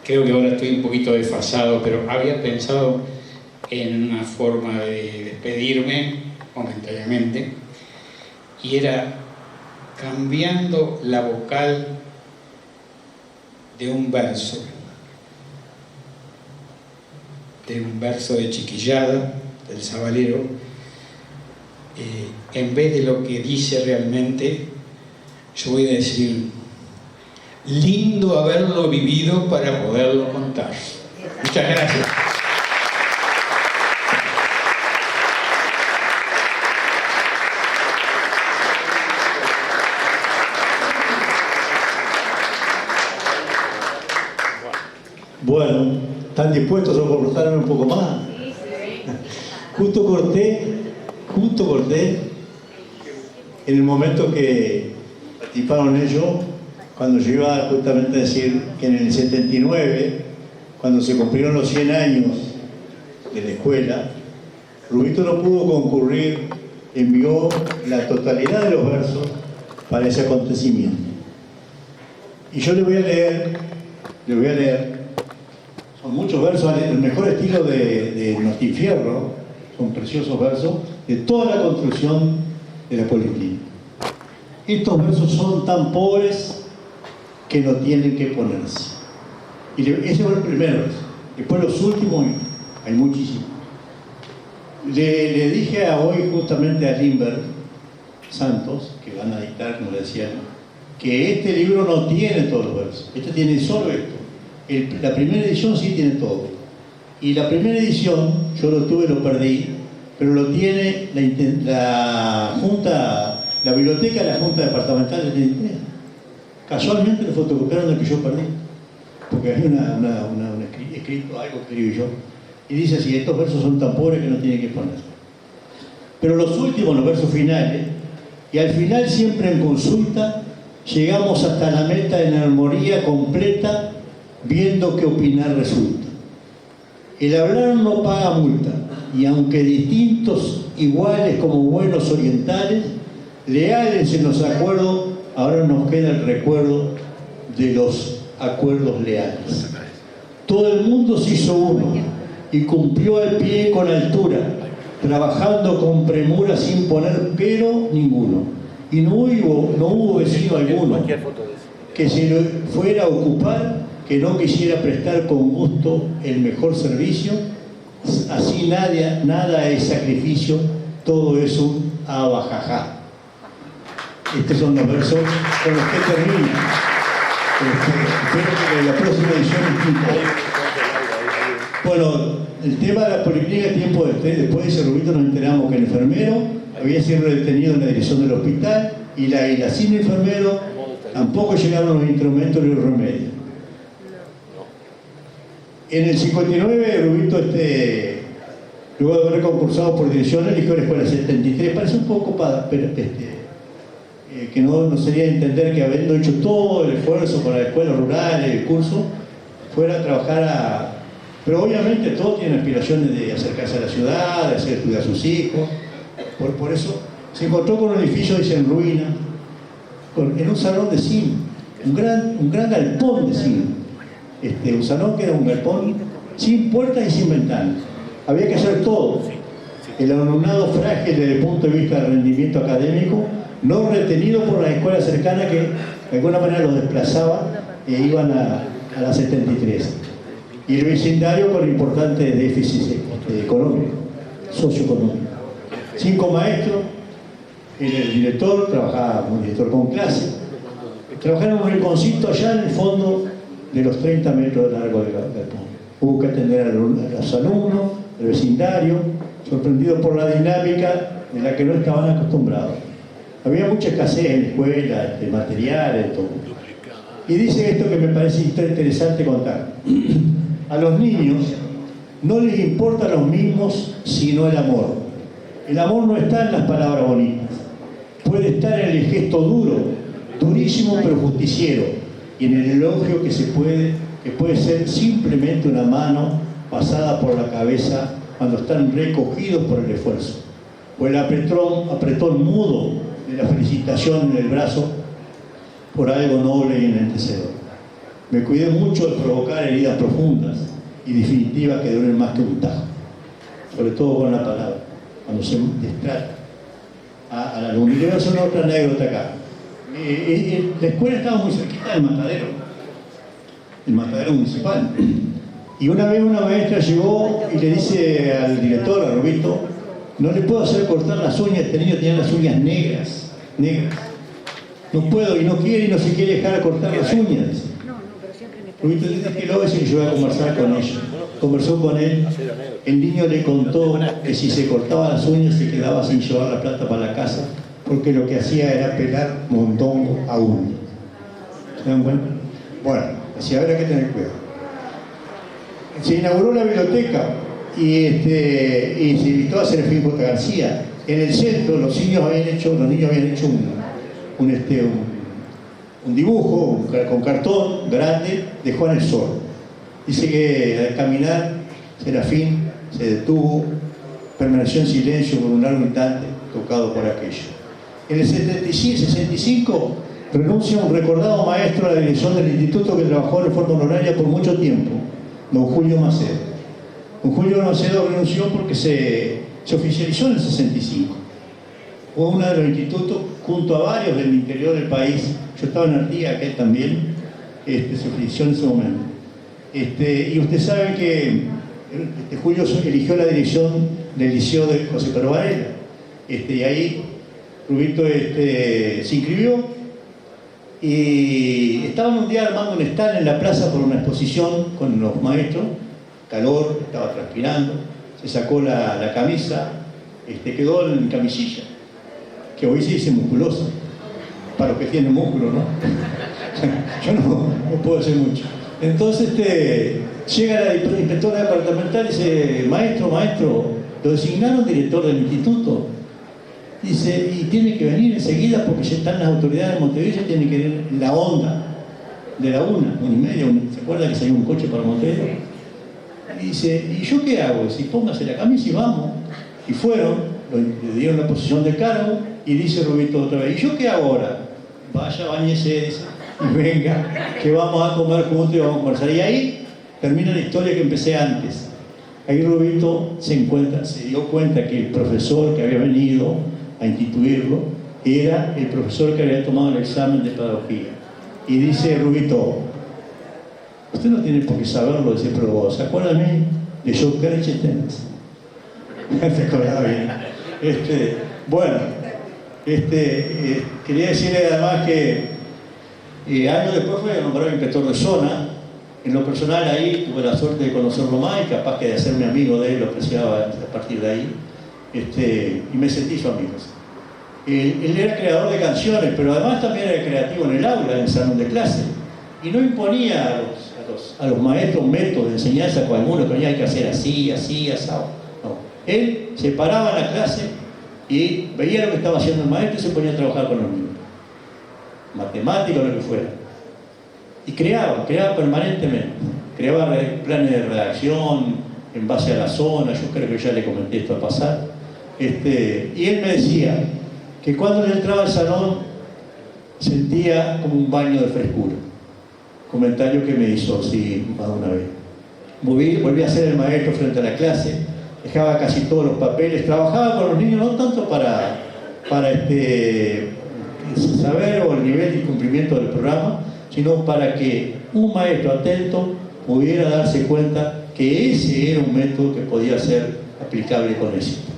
Creo que ahora estoy un poquito desfasado, pero había pensado en una forma de despedirme momentáneamente, y era cambiando la vocal de un verso de Chiquillada, del Sabalero, en vez de lo que dice realmente, yo voy a decir: lindo haberlo vivido para poderlo contar. Muchas gracias. Bueno, ¿están dispuestos a soportarme un poco más? Justo corté en el momento que participaron ellos, cuando yo iba justamente a decir que en el 79, cuando se cumplieron los 100 años de la escuela, Rubito no pudo concurrir, envió la totalidad de los versos para ese acontecimiento. Y yo le voy a leer, son muchos versos, el mejor estilo de Nostifierro, son preciosos versos, de toda la construcción de la Poliquín. Estos versos son tan pobres que no tienen que ponerse. Y ese fue el primer verso. Después los últimos, hay muchísimos. Le dije hoy justamente a Limber Santos, que van a dictar, como le decía, que este libro no tiene todos los versos. Este tiene solo esto. La primera edición sí tiene todo. Y la primera edición, yo lo tuve, lo perdí, pero lo tiene la Junta, la biblioteca de la Junta Departamental de Trinidad. Casualmente lo fotocopiaron el que yo perdí, porque hay un escrito, algo que escribí yo, y dice así: estos versos son tan pobres que no tienen que ponerse. Pero los últimos, los versos finales, y al final siempre en consulta, llegamos hasta la meta en armonía completa, viendo qué opinar resulta. El hablar no paga multa, y aunque distintos, iguales como buenos orientales, leales en los acuerdos, ahora nos queda el recuerdo de los acuerdos leales. Todo el mundo se hizo uno y cumplió al pie con altura, trabajando con premura sin poner pero ninguno. Y no hubo vecino alguno que se lo fuera a ocupar, que no quisiera prestar con gusto el mejor servicio. Así nada es sacrificio, todo es un abajaja. Estos son los versos con los que termina. Espero que la próxima edición es distinta. Bueno, el tema de la policlínica es tiempo después de ese Rubito nos enteramos que el enfermero había sido detenido en la dirección del hospital y la sin enfermero tampoco llegaron los instrumentos ni los remedios. En el 59 Rubito, luego de haber concursado por dirección, eligió la escuela 73. Parece un poco pero que no sería entender que habiendo hecho todo el esfuerzo para la escuela rural, el curso, fuera a trabajar Pero obviamente todos tienen aspiraciones de acercarse a la ciudad, de hacer estudiar a sus hijos. Por eso se encontró con un edificio, dice, en ruina, en un salón de cine, un gran galpón de cine. Un salón que era un galpón sin puertas y sin ventanas. Había que hacer todo. El alumnado frágil desde el punto de vista del rendimiento académico, no retenido por las escuelas cercanas que de alguna manera los desplazaban e iban a la 73. Y el vecindario con importantes déficits económicos. socioeconómica. 5 maestros, el director, trabajaba como director con clase, trabajaron en un rinconcito allá en el fondo de los 30 metros de largo del galpón. Hubo que atender a los alumnos, el vecindario, sorprendidos por la dinámica de la que no estaban acostumbrados. Había mucha escasez en la escuela, de materiales, todo. Y dice esto que me parece interesante contar. A los niños no les importa los mismos sino el amor. El amor no está en las palabras bonitas. Puede estar en el gesto duro, durísimo pero justiciero, y en el elogio que puede ser simplemente una mano pasada por la cabeza cuando están recogidos por el esfuerzo, o el apretón mudo de la felicitación en el brazo por algo noble y enaltecedor. Me cuidé mucho de provocar heridas profundas y definitivas que duren más que un tajo, sobre todo con la palabra, cuando se destrata al alumno. Y le voy a hacer una otra anécdota acá. La escuela estaba muy cerquita del matadero municipal. Y una vez una maestra llegó y le dice al director, a Roberto, no le puedo hacer cortar las uñas, este niño tiene las uñas negras. No puedo y no quiere y no se quiere dejar cortar las uñas. Roberto dice que luego que yo voy a conversar con ella. Conversó con él, el niño le contó que si se cortaba las uñas se quedaba sin llevar la plata para la casa, porque lo que hacía era pelar mondongo a uña. ¿Se dan cuenta? Bueno, así habrá que tener cuidado. Se inauguró la biblioteca y se invitó a Serafín J. García. En el centro los niños habían hecho un dibujo con cartón grande de Juan el Sordo. Dice que al caminar Serafín se detuvo, permaneció en silencio por un largo instante, tocado por aquello. En el 65 renuncia un recordado maestro a la dirección del instituto que trabajó de forma honoraria por mucho tiempo, don Julio Macedo. Don Julio Macedo renunció porque se oficializó en el 65. Fue uno de los institutos, junto a varios del interior del país. Yo estaba en Artigas, aquel también, se oficializó en ese momento. Y usted sabe que Julio eligió la dirección del liceo de José Pedro Varela. Y ahí Rubito se inscribió y estaban un día armando un stand en la plaza por una exposición con los maestros, calor, estaba transpirando, se sacó la camisa, quedó en camisilla, que hoy se dice musculosa, para los que tienen músculo, ¿no? Yo no puedo hacer mucho. Entonces llega la inspectora departamental y dice, maestro, lo designaron director del instituto. Dice, y tiene que venir enseguida porque ya están las autoridades de Montevideo, tiene que ir en la onda de la 1:30, ¿se acuerda que salió un coche para Montevideo? Y dice, ¿y yo qué hago? Dice, póngase la camisa y vamos. Y fueron, le dieron la posición de cargo y dice Rubito otra vez, ¿y yo qué hago ahora? Vaya, bañese, dice, y venga, que vamos a comer juntos y vamos a conversar. Y ahí termina la historia que empecé antes. Ahí Rubito se dio cuenta que el profesor que había venido a instituirlo era el profesor que había tomado el examen de pedagogía. Y dice Rubito, usted no tiene por qué saberlo, dice, pero ¿se acuerda de mí? De Joe Kerchetten. ¿Se acordaba bien? Quería decirle además que años después fue nombrado inspector de zona. En lo personal ahí tuve la suerte de conocerlo más y capaz que de hacerme amigo de él, lo apreciaba a partir de ahí, y me sentí su amigo. Él era creador de canciones, pero además también era creativo en el aula, en el salón de clase, y no imponía a los maestros métodos de enseñanza con algunos que hay que hacer así, asado. No. Él se paraba en la clase y veía lo que estaba haciendo el maestro y se ponía a trabajar con los niños, matemáticos o lo que fuera. Y creaba permanentemente, creaba planes de redacción en base a la zona. Yo creo que ya le comenté esto a pasar. Y él me decía que cuando él entraba al salón sentía como un baño de frescura. Comentario que me hizo así más de una vez. Volví a ser el maestro frente a la clase, dejaba casi todos los papeles, trabajaba con los niños no tanto para saber o el nivel de cumplimiento del programa, sino para que un maestro atento pudiera darse cuenta que ese era un método que podía ser aplicable con éxito.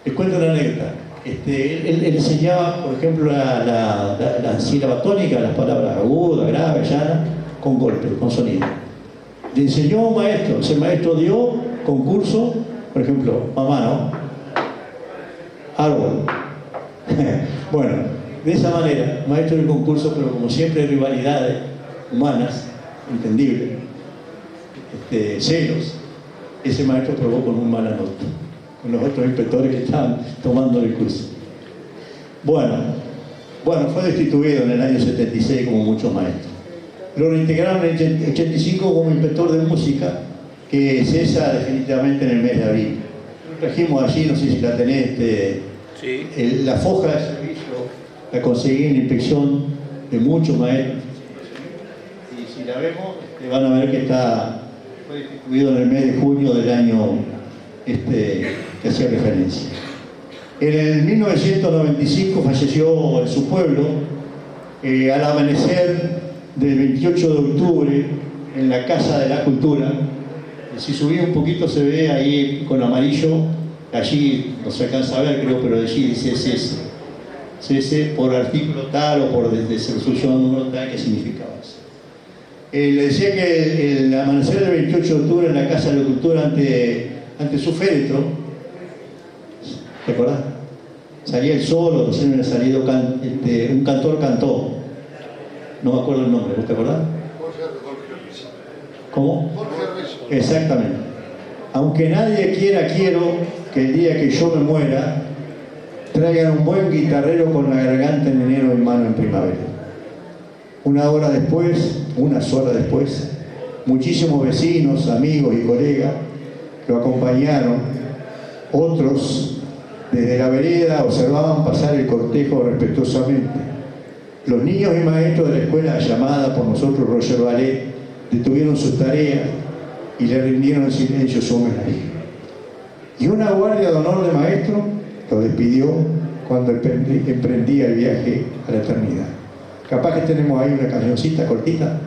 Les cuento una anécdota. Él enseñaba, por ejemplo, la sílaba tónica, las palabras agudas, graves, llanas, con golpe, con sonido. Le enseñó a un maestro, ese maestro dio concurso, por ejemplo, mamá, ¿no? Árbol. Bueno, de esa manera, maestro del concurso, pero como siempre rivalidades humanas, entendibles, celos, ese maestro probó con un mala nota, con los otros inspectores que estaban tomando el curso. Bueno, fue destituido en el año 76 como muchos maestros. Lo reintegraron en el 85 como inspector de música, que cesa definitivamente en el mes de abril. Trajimos allí, no sé si la tenés, sí. La foja de servicio la conseguí en la inspección de muchos maestros. Y si la vemos, van a ver que fue destituido en el mes de junio del año que hacía referencia. En el 1995 falleció en su pueblo, al amanecer del 28 de octubre, en la Casa de la Cultura. Si subí un poquito se ve ahí con amarillo, allí no se alcanza a ver, creo, pero allí dice cese por artículo tal o por resolución número tal, ¿qué significaba eso? Le decía que el amanecer del 28 de octubre en la Casa de la Cultura, ante su féretro, ¿te acordás? Salía el sol, o recién había salido un cantor cantó, no me acuerdo el nombre, ¿vos te acordás? ¿Cómo? Exactamente. Aunque nadie quiera, quiero que el día que yo me muera traigan un buen guitarrero con la garganta en enero en mano en primavera. Unas horas después, muchísimos vecinos, amigos y colegas lo acompañaron. Otros desde la vereda observaban pasar el cortejo respetuosamente. Los niños y maestros de la escuela llamada por nosotros Roger Ballet detuvieron sus tareas y le rindieron en silencio su homenaje. Y una guardia de honor de maestro lo despidió cuando emprendía el viaje a la eternidad. Capaz que tenemos ahí una cancioncita cortita.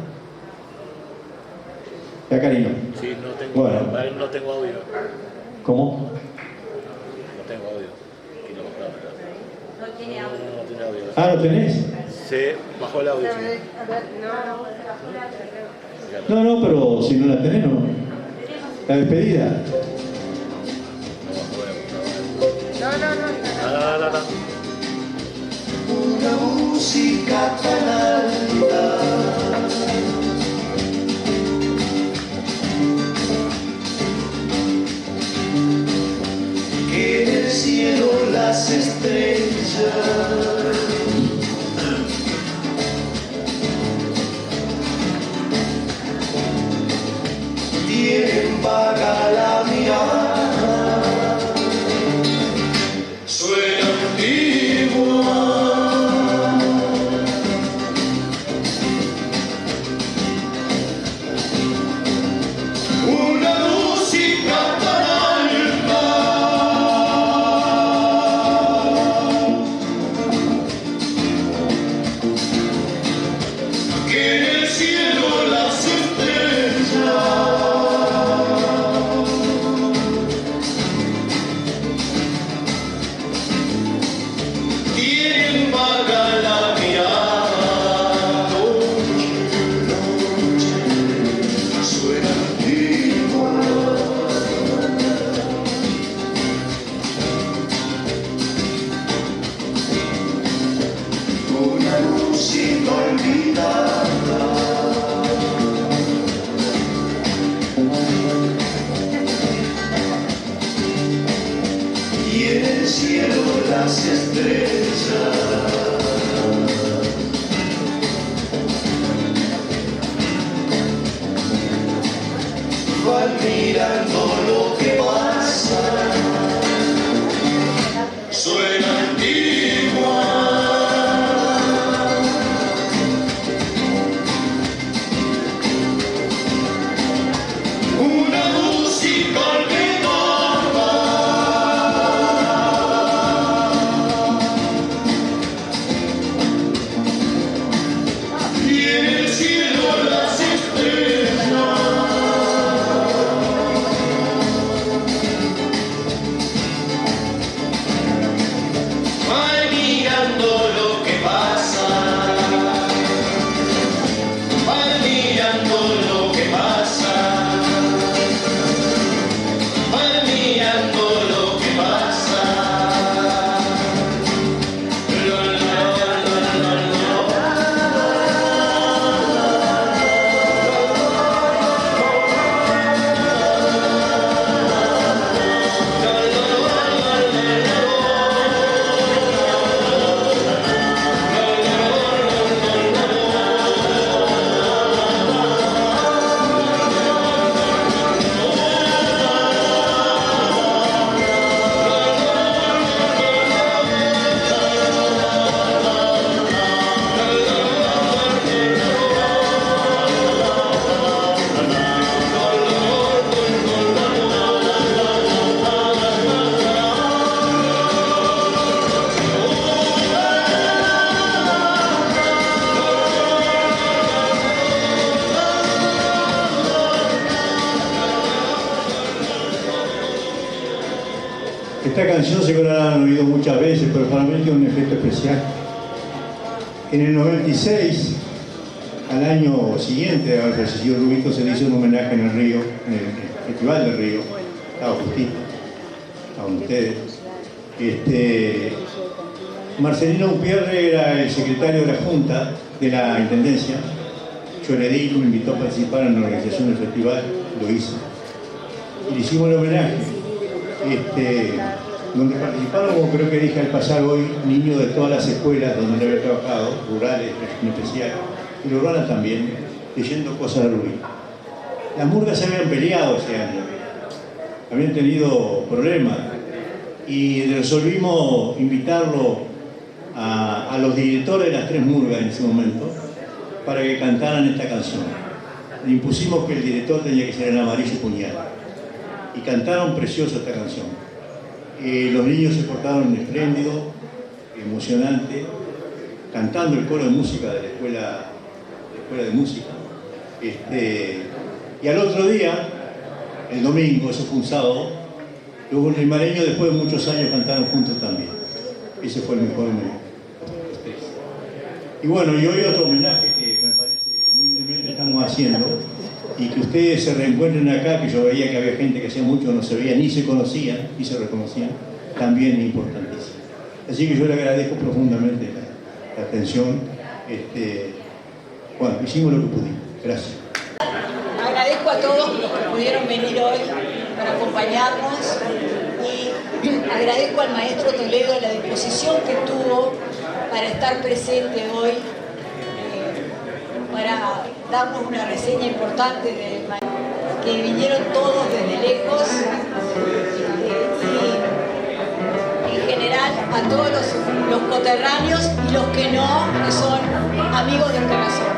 ¿Ya, cariño? Sí, no tengo audio. ¿Cómo? No tengo audio. No tiene audio. No tiene audio. Ah, ¿lo tenés? Se bajó el audio. Sí. No, pero si no la tenés, no. La despedida. No. Una música tan alta que en el cielo las estrellas tienen vaga la mirada, suena antigua. Una música tan alta que en el cielo las estrellas tienen vaga la mirada. Noche, suena antigua. Una música olvidada y en el cielo las estrellas van mirando lo que pasa, suena antigua. Una música olvidada y en el cielo las estrellas Esta canción seguro la han oído muchas veces, pero para mí tiene un efecto especial. En el 96, al año siguiente de haber fallecido Rubito, se le hizo un homenaje en el Río, en el Festival del Río. Estaba justito, estaban ustedes. Marcelino Upierre era el secretario de la Junta de la Intendencia. Yo le di, me invitó a participar en la organización del festival, lo hice. Y le hicimos el homenaje. Donde participaron, como creo que dije al pasar hoy, niños de todas las escuelas donde había trabajado, rurales en especial, y urbanas también, leyendo cosas de Rubí. Las murgas se habían peleado ese año, habían tenido problemas, y resolvimos invitarlo a los directores de las 3 murgas en ese momento para que cantaran esta canción. Le impusimos que el director tenía que ser el Amarillo Puñal, y cantaron precioso esta canción. Los niños se portaron espléndido, emocionante, cantando el coro de música de la escuela de música. Y al otro día, el domingo, eso fue un sábado, los limareños después de muchos años cantaron juntos también. Ese fue el mejor momento. Y bueno, y hoy otro homenaje que me parece muy humildemente estamos haciendo, y que ustedes se reencuentren acá, que yo veía que había gente que hacía mucho no se veía, ni se conocían, ni se reconocían, también es importantísimo. Así que yo le agradezco profundamente la atención. Bueno, hicimos lo que pudimos. Gracias. Agradezco a todos los que pudieron venir hoy para acompañarnos y agradezco al maestro Toledo la disposición que tuvo para estar presente hoy, para darnos una reseña importante del maestro, que vinieron todos desde lejos y en general a todos los coterráneos y los que no, que son amigos del corazón.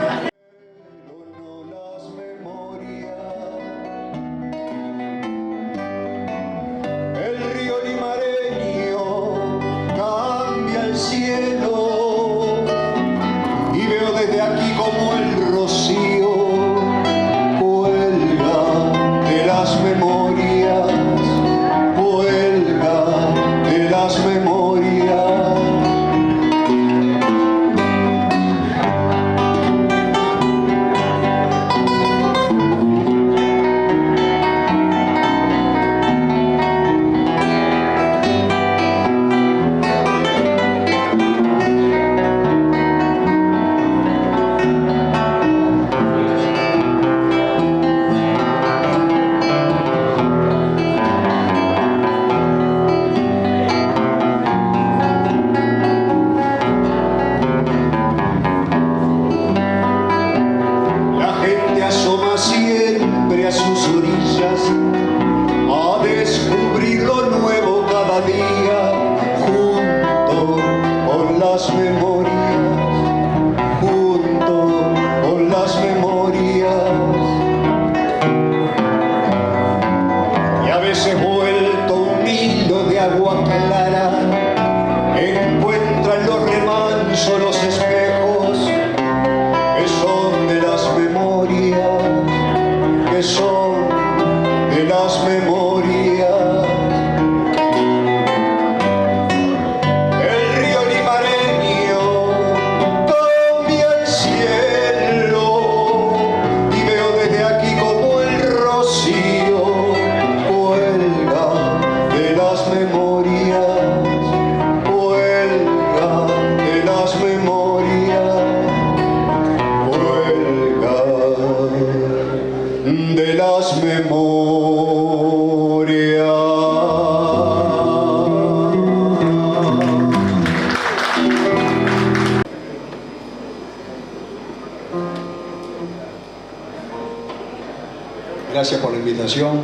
Gracias por la invitación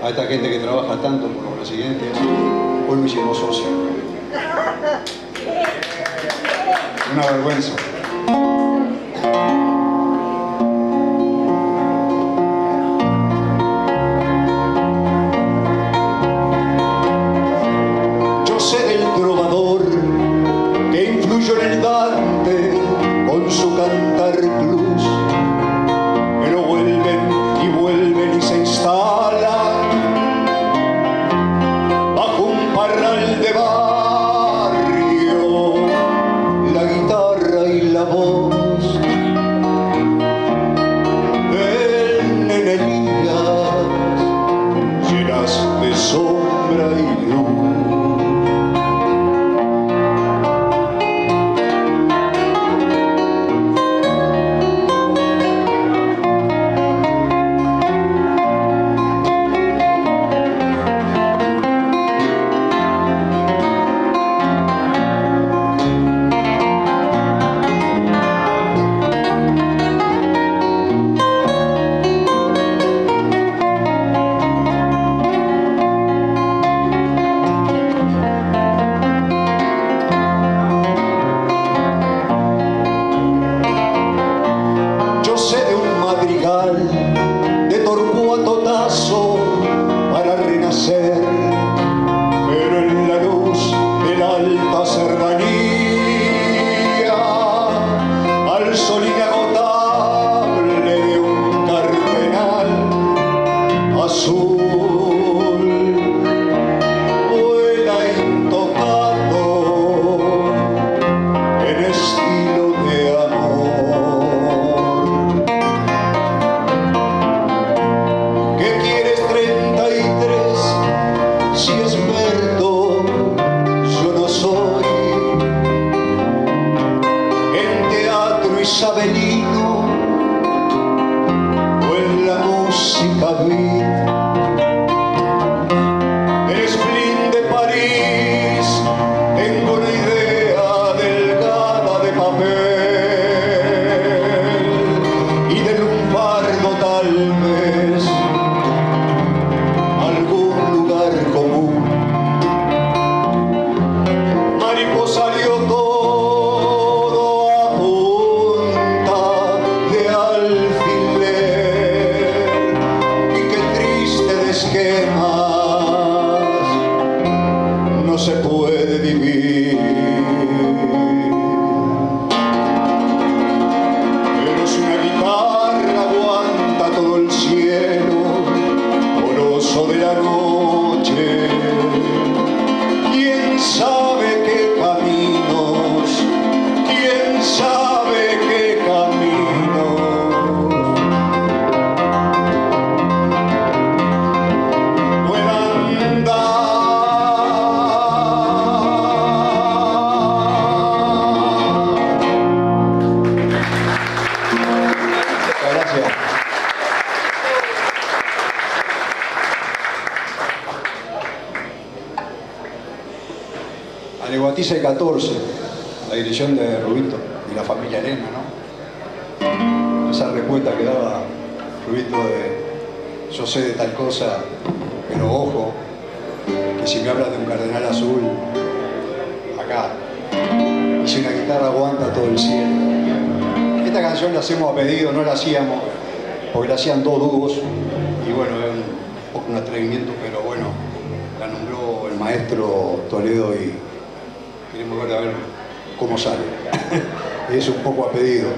a esta gente que trabaja tanto por los residentes. Hoy lo hicimos socio. Una vergüenza. Yo sé del trovador que influyó en el Dante con su cantar blues, pero vuelven y se instalan final de Torcuato Tasso para renacer, pero en la luz de la alta serranía, al sol inagotable de un cardenal azul, vuela intocado en estilo de amor. ¿Qué quieres 33 si experto yo no soy en teatro isabelino o en la música beat? Del spleen de París tengo una idea delgada de papel y de lunfardo tal vez algún lugar común. Mariposa dio todo a punta de alfiler y qué triste de esquemas no se puede vivir. Pero si una guitarra aguanta todo el cielo poroso de la noche, quién sabe qué caminos, quién sabe qué caminos puedan dar. Gracias. Aleguatiza y 14, la dirección de Rubito y la familia Elena, ¿no? Esa respuesta que daba Rubito de yo sé de tal cosa, pero ojo, que si me hablas de un cardenal azul, acá, y si una guitarra aguanta todo el cielo. Esta canción la hacemos a pedido, no la hacíamos, porque la hacían dos dúos, y bueno, es un poco un atrevimiento, pero bueno, la nombró el maestro Toledo y queremos ver a ver cómo sale. Es un poco a pedido.